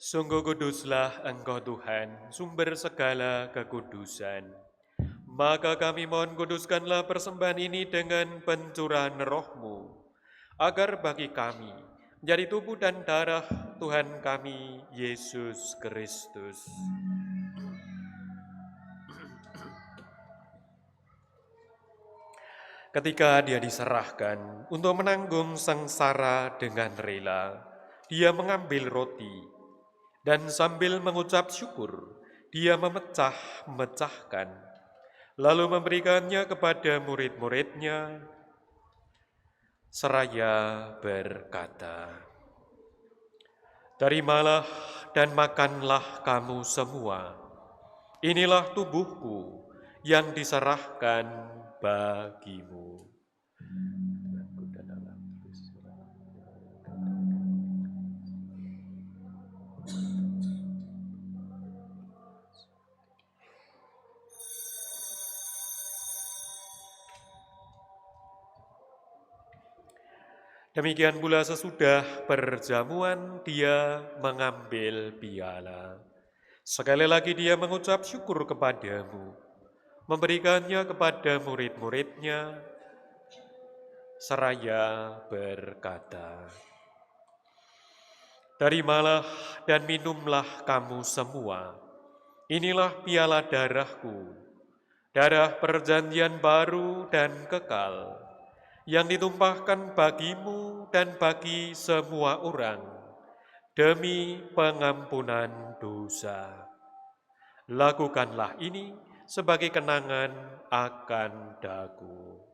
Sungguh kuduslah Engkau Tuhan, sumber segala kekudusan. Maka kami mohon kuduskanlah persembahan ini dengan pencurahan roh-Mu, agar bagi kami menjadi tubuh dan darah Tuhan kami, Yesus Kristus. Ketika Dia diserahkan untuk menanggung sengsara dengan rela, Dia mengambil roti, dan sambil mengucap syukur, Dia memecah-mecahkan, lalu memberikannya kepada murid-muridnya, seraya berkata, "Terimalah dan makanlah kamu semua. Inilah tubuhku yang diserahkan bagimu." Demikian pula sesudah perjamuan Dia mengambil piala. Sekali lagi Dia mengucap syukur kepadamu, memberikannya kepada murid-muridnya, seraya berkata, "Terimalah dan minumlah kamu semua. Inilah piala darahku, darah perjanjian baru dan kekal, yang ditumpahkan bagimu dan bagi semua orang demi pengampunan dosa. Lakukanlah ini sebagai kenangan akan daku."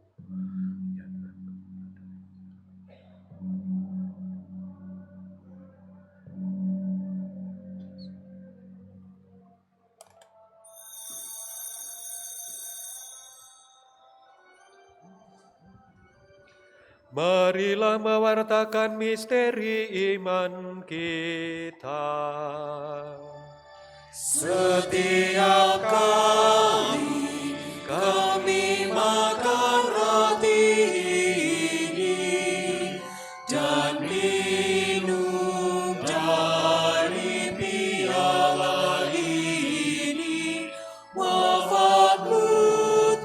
Marilah mewartakan misteri iman kita. Setiap kali kami makan roti ini dan minum dari piala ini, wafat-Mu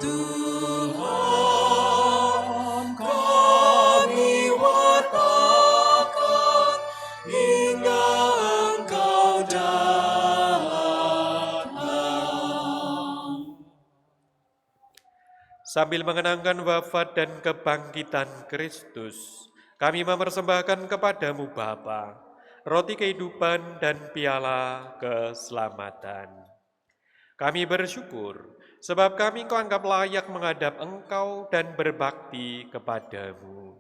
Tuhan kami wartakan hingga Engkau datang. Sambil mengenangkan wafat dan kebangkitan Kristus, kami mempersembahkan kepadamu Bapa, roti kehidupan dan piala keselamatan. Kami bersyukur, sebab kami Engkau anggap layak menghadap Engkau dan berbakti kepadamu.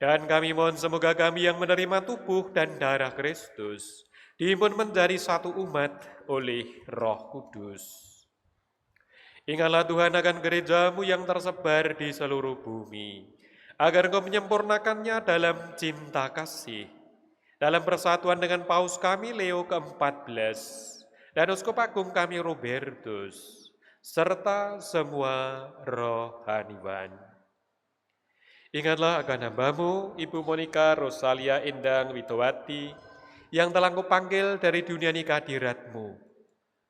Dan kami mohon semoga kami yang menerima tubuh dan darah Kristus dihimpun menjadi satu umat oleh Roh Kudus. Ingatlah Tuhan akan gereja-Mu yang tersebar di seluruh bumi, agar Engkau menyempurnakannya dalam cinta kasih, dalam persatuan dengan Paus kami Leo ke-14 dan Uskup Agung kami Robertus, serta semua rohaniwan. Ingatlah akan hamba-Mu, Ibu Monika Rosalia Endang Widowati, yang telah Engkau panggil dari dunia nikah hadirat-Mu.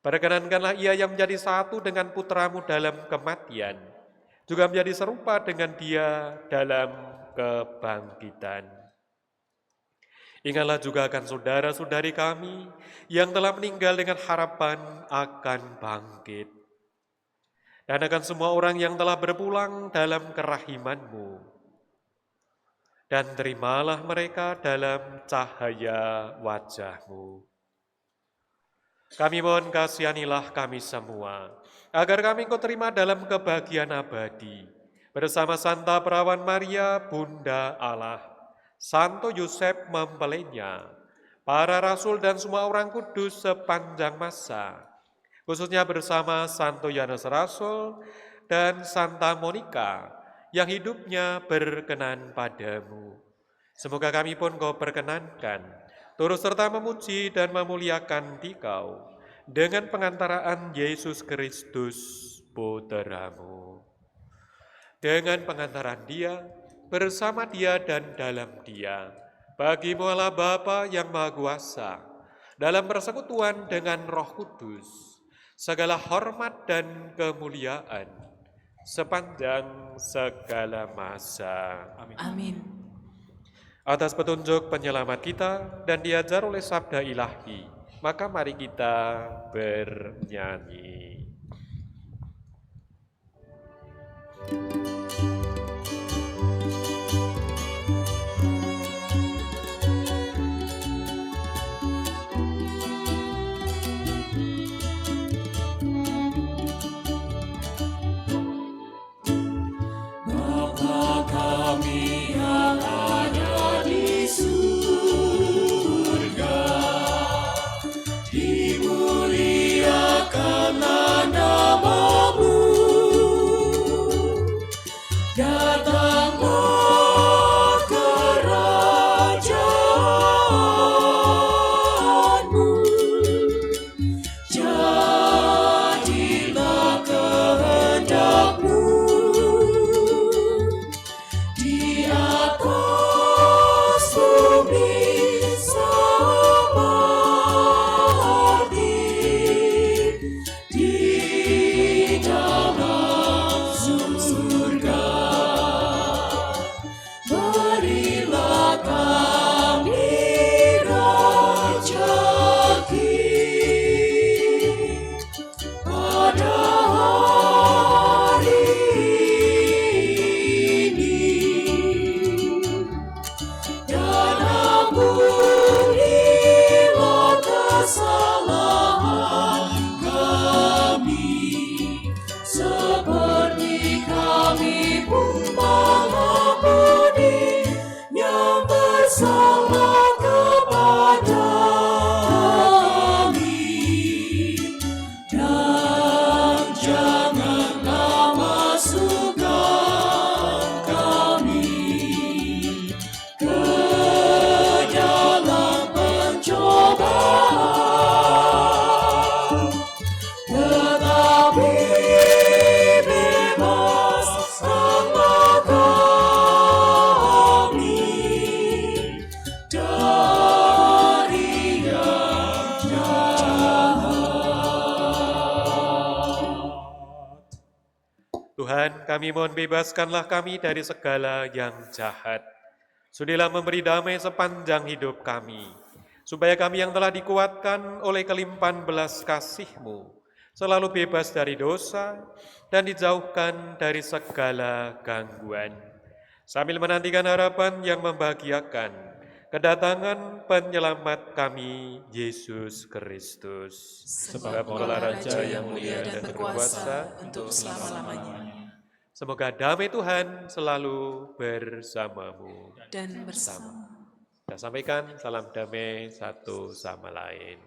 Perkenankanlah ia yang menjadi satu dengan putra-Mu dalam kematian, juga menjadi serupa dengan Dia dalam kebangkitan. Ingatlah juga akan saudara-saudari kami yang telah meninggal dengan harapan akan bangkit, dan akan semua orang yang telah berpulang dalam kerahiman-Mu. Dan terimalah mereka dalam cahaya wajah-Mu. Kami mohon kasihanilah kami semua, agar kami Engkau terima dalam kebahagiaan abadi, bersama Santa Perawan Maria, Bunda Allah, Santo Yosef mempelainya, para rasul dan semua orang kudus sepanjang masa, khususnya bersama Santo Yohanes Rasul dan Santa Monika, yang hidupnya berkenan padamu. Semoga kami pun Kau perkenankan, turut serta memuji dan memuliakan Dikau dengan pengantaraan Yesus Kristus, Putra-Mu. Dengan pengantaran Dia, bersama Dia dan dalam Dia, bagi-Mu Allah Bapa yang Maha Kuasa, dalam persekutuan dengan Roh Kudus, segala hormat dan kemuliaan sepanjang segala masa. Amin. Atas petunjuk penyelamat kita dan diajar oleh sabda ilahi, maka mari kita bernyanyi. Bapa kami yang ada di surga, dimuliakanlah nama-Mu. Datanglah kerajaan-Mu, jadilah kehendak-Mu di atas bumi seperti di dalam surga. Berilah kami rezeki pada hari ini, dan ampunilah kesalahan kami, seperti kami pun mengampuni yang bersalah kepada kami. Dan janganlah masukkan kami ke dalam pencobaan, tetapi bebaskanlah kami dari yang jahat. Tuhan, kami mohon bebaskanlah kami dari segala yang jahat. Sudilah memberi damai sepanjang hidup kami, supaya kami yang telah dikuatkan oleh kelimpahan belas kasih-Mu, selalu bebas dari dosa dan dijauhkan dari segala gangguan, sambil menantikan harapan yang membahagiakan, kedatangan penyelamat kami, Yesus Kristus. Sebab Engkaulah Raja yang mulia dan berkuasa untuk selama-lamanya, Semoga damai Tuhan selalu bersamamu. dan bersama. Kita sampaikan salam damai satu sama lain.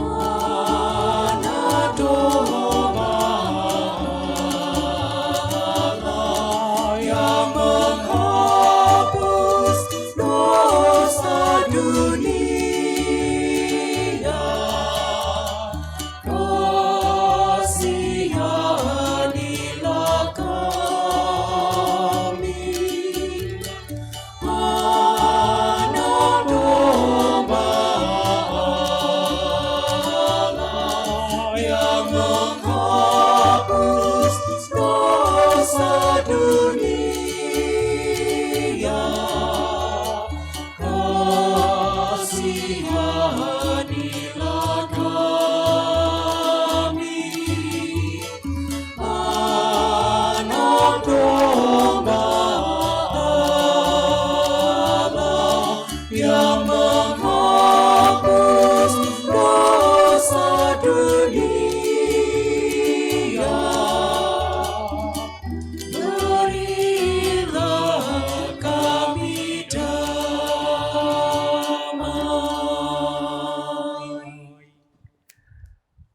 Ana doa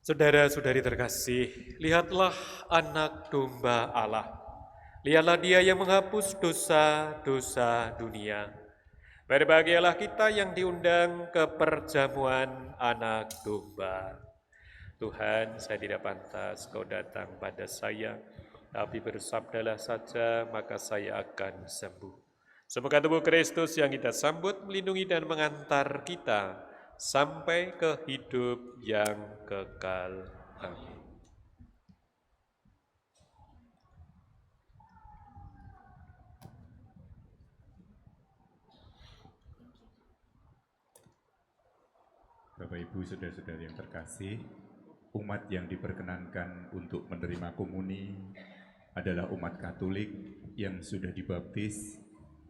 Saudara-saudari terkasih, lihatlah anak domba Allah. Lihatlah dia yang menghapus dosa-dosa dunia. Berbahagialah kita yang diundang ke perjamuan anak domba. Tuhan, saya tidak pantas Kau datang pada saya, tapi bersabdalah saja, maka saya akan sembuh. Semoga tubuh Kristus yang kita sambut melindungi dan mengantar kita sampai ke hidup yang kekal. Amin. Bapak, Ibu, saudara-saudara yang terkasih, umat yang diperkenankan untuk menerima komuni adalah umat Katolik yang sudah dibaptis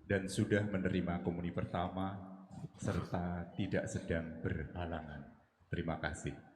dan sudah menerima komuni pertama serta tidak sedang berhalangan. Terima kasih.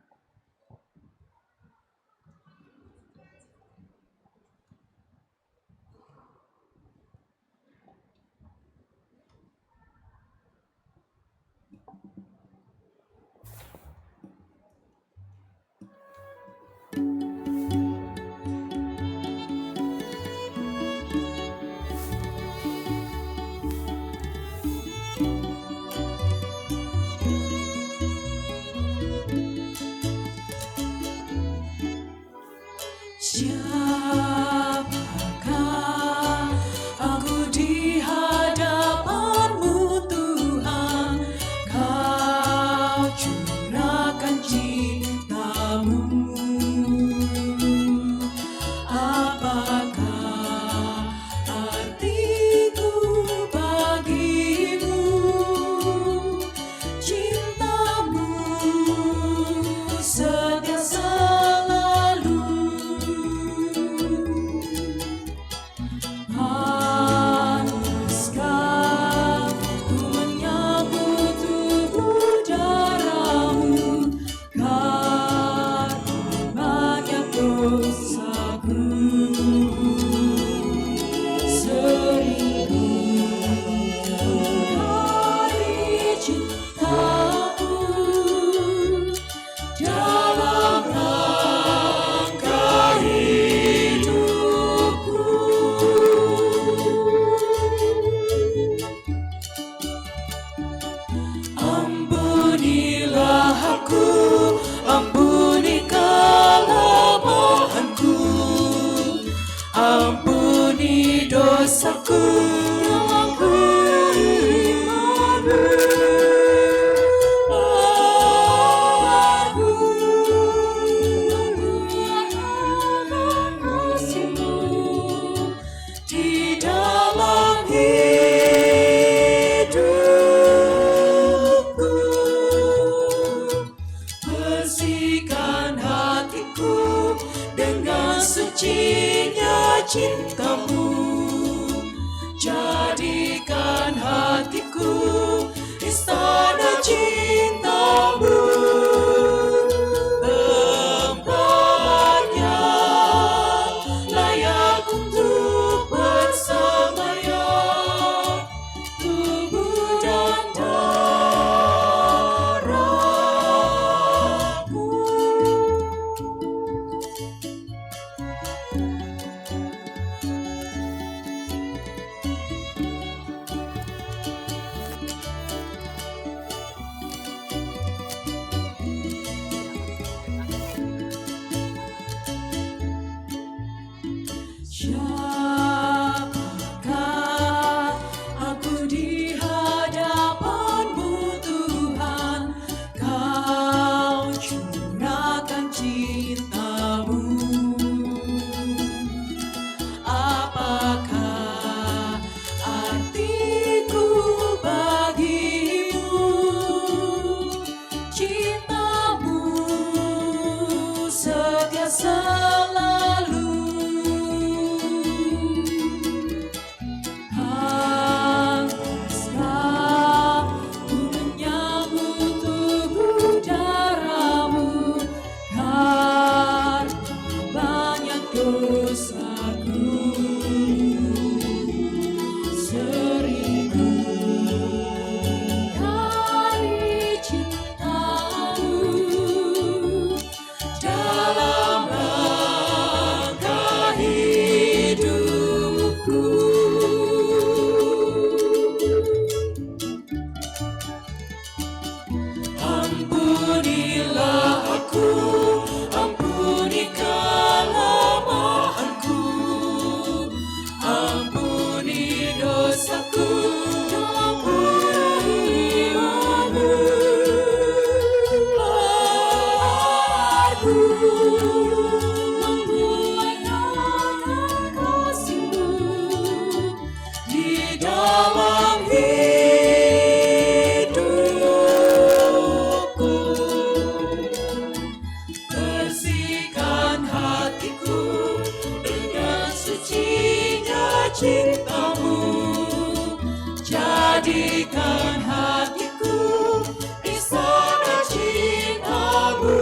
jadikan hatiku istana cintamu.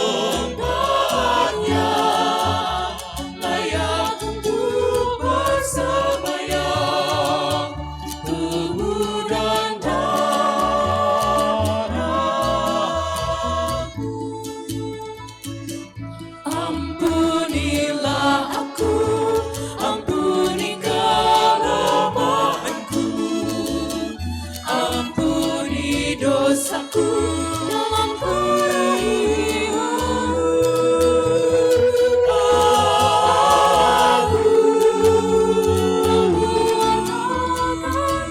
Tempatnya layak untuk bersemayam, tubuh dan darahku. Ampunilah aku, ampuni kelemahanku, ampuni dosaku dalam perahianmu.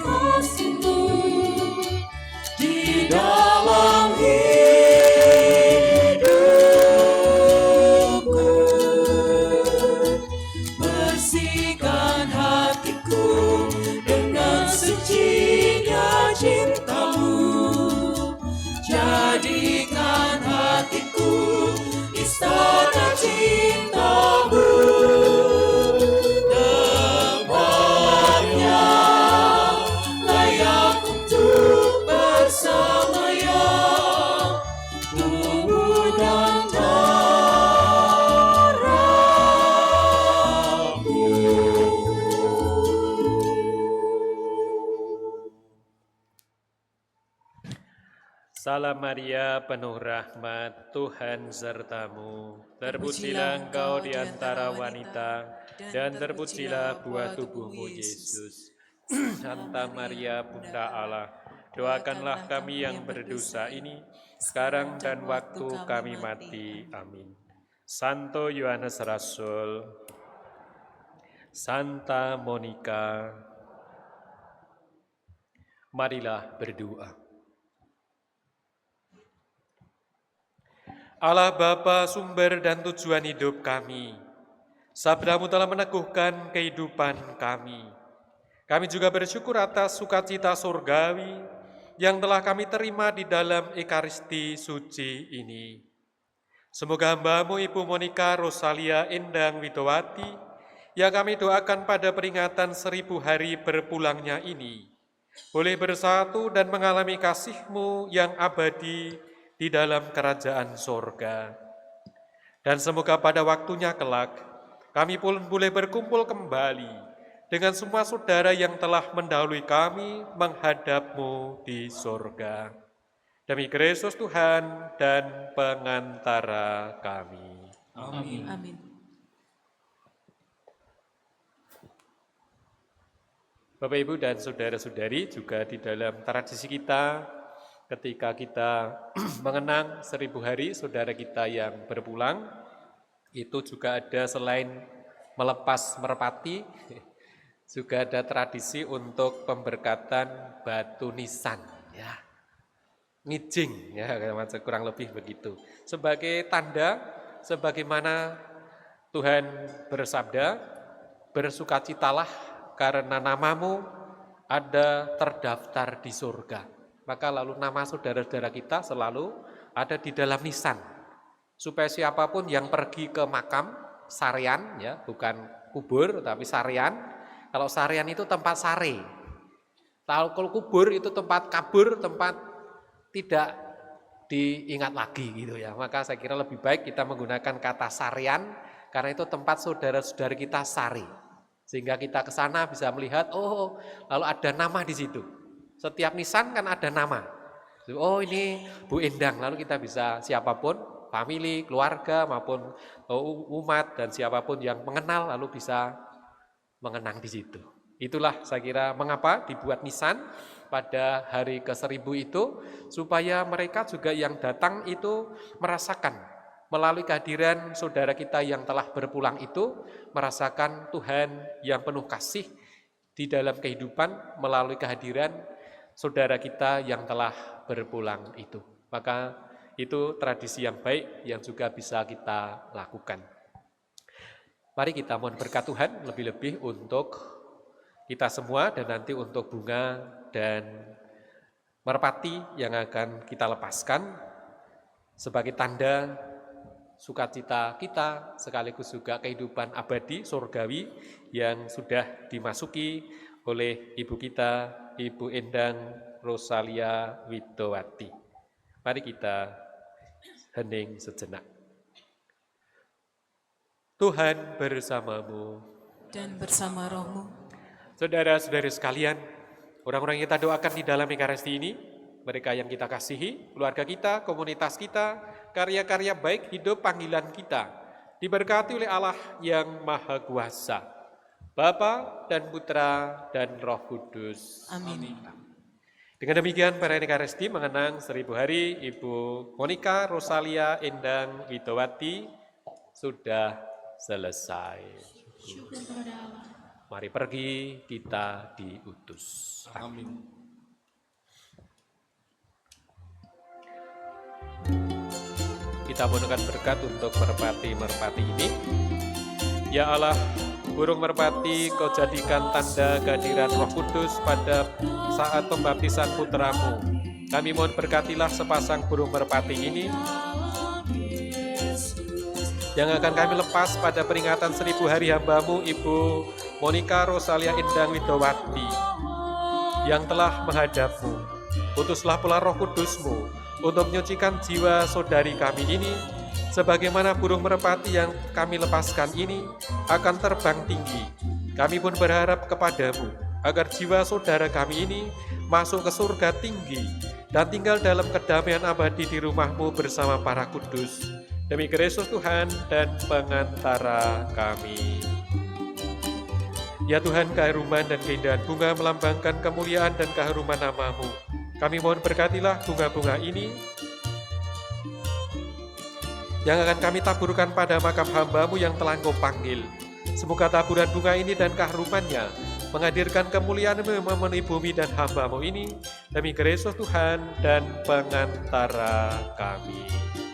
Kasih-Mu di dalam hidupku, bersihkan hatiku dengan sucinya cinta-Mu, jadikan hatiku istana cinta-Mu. Tempatnya layak untuk bersemayam, tubuh dan darahku. Salam Maria, penuh rahmat, Tuhan sertamu. Terpujilah engkau di antara wanita, dan terpujilah buah tubuhmu, Yesus. Santa Maria, Bunda Allah, doakanlah kami yang berdosa ini, sekarang dan waktu kami mati. Amin. Santo Yohanes Rasul, Santa Monika, marilah berdoa. Allah Bapa, sumber dan tujuan hidup kami, sabda-Mu telah meneguhkan kehidupan kami. Kami juga bersyukur atas sukacita surgawi yang telah kami terima di dalam Ekaristi suci ini. Semoga hamba-Mu Ibu Monika Rosalia Endang Widowati, yang kami doakan pada peringatan 1000 hari berpulangnya ini, boleh bersatu dan mengalami kasih-Mu yang abadi di dalam kerajaan sorga. Dan semoga pada waktunya kelak, kami pun boleh berkumpul kembali dengan semua saudara yang telah mendahului kami menghadap-Mu di sorga. Demi Kristus Tuhan dan pengantara kami. Amin. Amin. Bapak, Ibu, dan saudara-saudari, juga di dalam tradisi kita, ketika kita mengenang 1000 hari saudara kita yang berpulang, itu juga ada selain melepas merpati, juga ada tradisi untuk pemberkatan batu nisan, ya, ngijing, ya, kurang lebih begitu. Sebagai tanda, sebagaimana Tuhan bersabda, bersukacitalah karena namamu ada terdaftar di surga. Maka lalu nama saudara-saudara kita selalu ada di dalam nisan. Supaya siapapun yang pergi ke makam, sarean, ya, bukan kubur tapi sarean. Kalau sarean itu tempat sare. Kalau kubur itu tempat kabur, tempat tidak diingat lagi gitu ya. Maka saya kira lebih baik kita menggunakan kata sarean karena itu tempat saudara-saudara kita sare. Sehingga kita ke sana bisa melihat, oh, lalu ada nama di situ. Setiap nisan kan ada nama. Oh, ini Bu Endang, lalu kita bisa siapapun, famili, keluarga maupun umat dan siapapun yang mengenal lalu bisa mengenang di situ. Itulah saya kira mengapa dibuat nisan pada hari ke-1000 itu, supaya mereka juga yang datang itu merasakan melalui kehadiran saudara kita yang telah berpulang itu, merasakan Tuhan yang penuh kasih di dalam kehidupan melalui kehadiran saudara kita yang telah berpulang itu. Maka itu tradisi yang baik yang juga bisa kita lakukan. Mari kita mohon berkat Tuhan lebih-lebih untuk kita semua dan nanti untuk bunga dan merpati yang akan kita lepaskan sebagai tanda sukacita kita sekaligus juga kehidupan abadi surgawi yang sudah dimasuki oleh Ibu kita, Ibu Endang Rosalia Widowati. Mari kita hening sejenak. Tuhan bersamamu. Dan bersama rohmu. Saudara-saudari sekalian, orang-orang yang kita doakan di dalam Ekaristi ini, mereka yang kita kasihi, keluarga kita, komunitas kita, karya-karya baik hidup panggilan kita, diberkati oleh Allah yang Maha Kuasa, Bapa dan Putra dan Roh Kudus. Amin. Dengan demikian, perayaan Ekaristi mengenang 1000 hari Ibu Monika Rosalia Endang Widowati sudah selesai. Mari pergi, kita diutus. Amin. Kita mohonkan berkat untuk merpati-merpati ini. Ya Allah, burung merpati Kau jadikan tanda kehadiran Roh Kudus pada saat pembaptisan putramu. Kami mohon berkatilah sepasang burung merpati ini yang akan kami lepas pada peringatan 1000 hari hamba-Mu Ibu Monika Rosalia Endang Widowati yang telah menghadap-Mu. Utuslah pula Roh Kudus-Mu untuk menyucikan jiwa saudari kami ini, sebagaimana burung merpati yang kami lepaskan ini akan terbang tinggi. Kami pun berharap kepadamu, agar jiwa saudara kami ini masuk ke surga tinggi dan tinggal dalam kedamaian abadi di rumah-Mu bersama para kudus. Demi Kristus Tuhan dan pengantara kami. Ya Tuhan, keharuman dan keindahan bunga melambangkan kemuliaan dan keharuman nama-Mu. Kami mohon berkatilah bunga-bunga ini yang akan kami taburkan pada makam hamba-Mu yang telah Engkau panggil. Semoga taburan bunga ini dan keharumannya menghadirkan kemuliaan-Mu memenuhi bumi dan hamba-Mu ini. Demi Kristus Tuhan dan pengantara kami.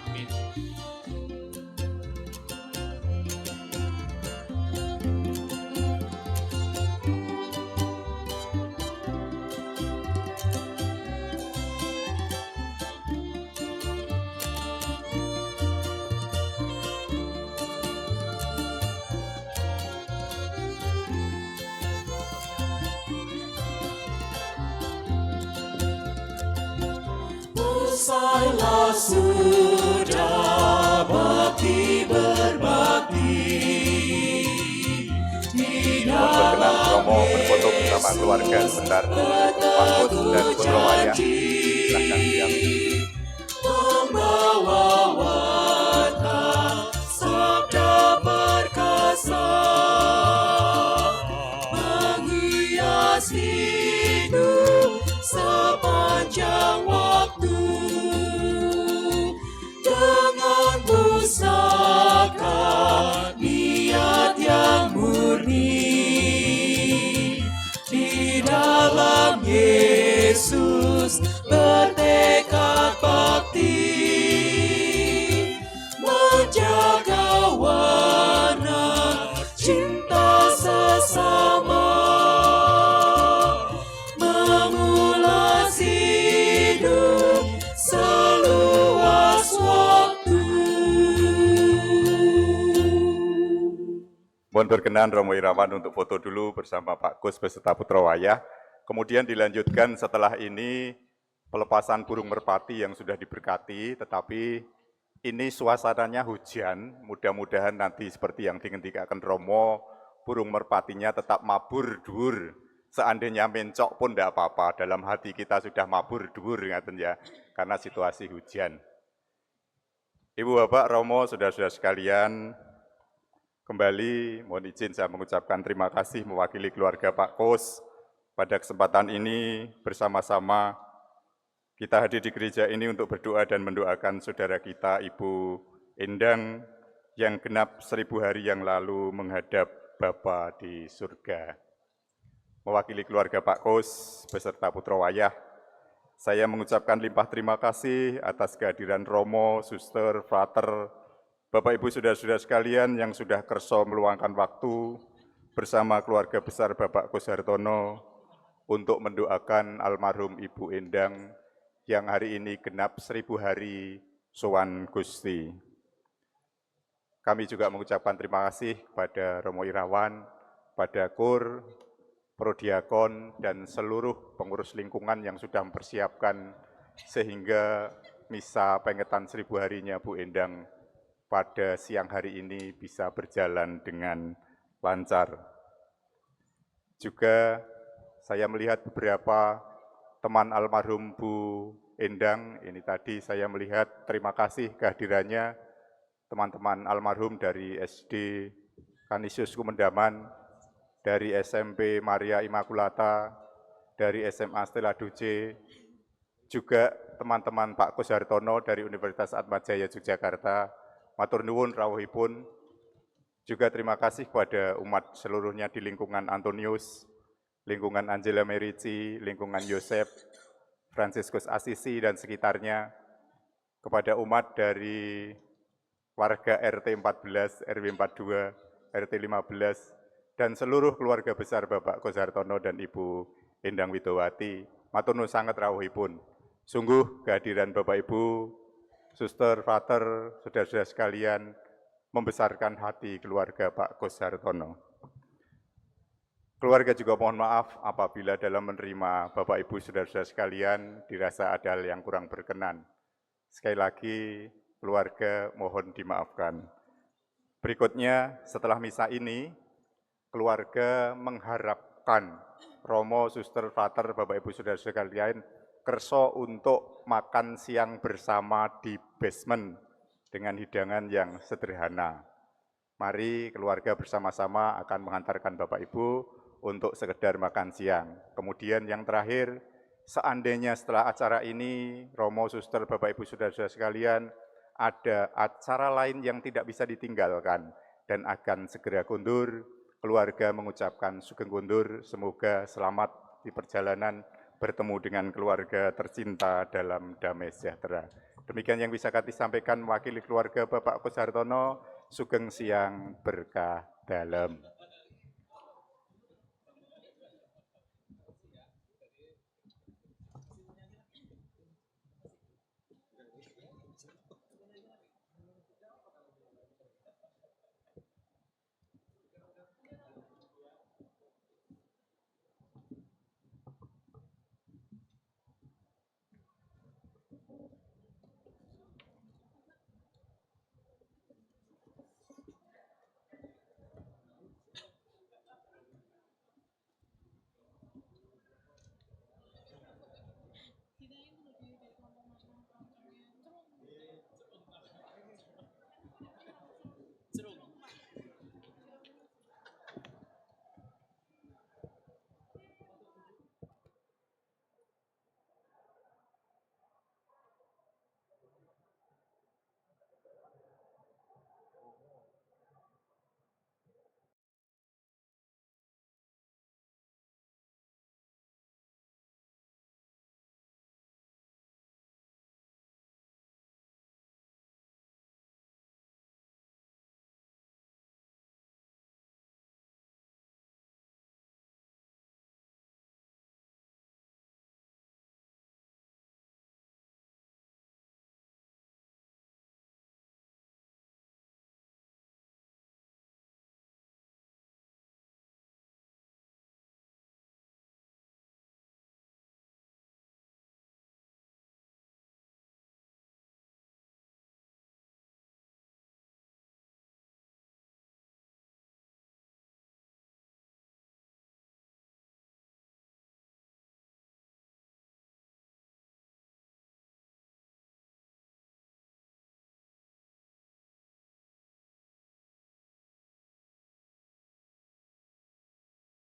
Amin. Usailah sudah bakti berbakti di Berkenan dalam Romo berfoto bersama keluarga sebentar. Pak Kus dan Putra Wayah, silahkan diam. Membawa warta sabda perkasa, menghias hidup sepanjang waktu dengan pusaka niat yang murni di dalam Yesus bertekad bakti menjaga warna cinta sesama, mengulas hidup seluas waktu. Mohon berkenan Romo Irawan untuk foto dulu bersama Pak Kus beserta Putra Wayah. Kemudian dilanjutkan setelah ini pelepasan burung merpati yang sudah diberkati, tetapi ini suasananya hujan. Mudah-mudahan nanti seperti yang dihentikan Romo, burung merpatinya tetap mabur dur. Seandainya mencok pun tidak apa-apa, dalam hati kita sudah mabur dur, ngaten ya, karena situasi hujan. Ibu Bapak Romo, saudara-saudara sekalian, kembali mohon izin saya mengucapkan terima kasih mewakili keluarga Pak Kus. Pada kesempatan ini bersama-sama kita hadir di gereja ini untuk berdoa dan mendoakan saudara kita Ibu Endang yang genap 1000 hari yang lalu menghadap Bapa di surga. Mewakili keluarga Pak Kus beserta Putra Wayah, saya mengucapkan limpah terima kasih atas kehadiran Romo, Suster, Frater, Bapak Ibu saudara-saudara sekalian yang sudah kerso meluangkan waktu bersama keluarga besar Bapak Kus Hartono untuk mendoakan almarhum Ibu Endang yang hari ini genap 1000 hari sowan Gusti. Kami juga mengucapkan terima kasih kepada Romo Irawan, pada KUR, prodiakon, dan seluruh pengurus lingkungan yang sudah mempersiapkan sehingga misa pengetan 1000 harinya Bu Endang pada siang hari ini bisa berjalan dengan lancar. Juga saya melihat beberapa teman almarhum Bu Endang, ini tadi saya melihat terima kasih kehadirannya teman-teman almarhum dari SD Kanisius Kumendaman, dari SMP Maria Immaculata, dari SMA Stella Duce, juga teman-teman Pak Kusartono dari Universitas Atmajaya Yogyakarta, matur nuwun rawuhipun. Juga terima kasih kepada umat seluruhnya di lingkungan Antonius, lingkungan Angela Merici, lingkungan Yosef, Fransiskus Asisi dan sekitarnya, kepada umat dari warga RT 14, RW 42, RT 15, dan seluruh keluarga besar Bapak Kusartono dan Ibu Endang Widowati, matur nuwun sanget rawuhipun. Sungguh kehadiran Bapak Ibu, suster, frater, saudara-saudara sekalian, membesarkan hati keluarga Pak Kusartono. Keluarga juga mohon maaf apabila dalam menerima Bapak Ibu saudara-saudara sekalian dirasa ada hal yang kurang berkenan. Sekali lagi, keluarga mohon dimaafkan. Berikutnya, setelah misa ini, keluarga mengharapkan Romo, suster, frater, Bapak Ibu saudara-saudara sekalian kerso untuk makan siang bersama di basement dengan hidangan yang sederhana. Mari keluarga bersama-sama akan mengantarkan Bapak Ibu untuk sekedar makan siang. Kemudian yang terakhir, seandainya setelah acara ini, Romo, suster, Bapak Ibu saudara-saudara sekalian, ada acara lain yang tidak bisa ditinggalkan dan akan segera kundur, keluarga mengucapkan sugeng kundur, semoga selamat di perjalanan bertemu dengan keluarga tercinta dalam damai sejahtera. Demikian yang bisa kami sampaikan mewakili keluarga Bapak Kusartono, sugeng siang berkah dalam.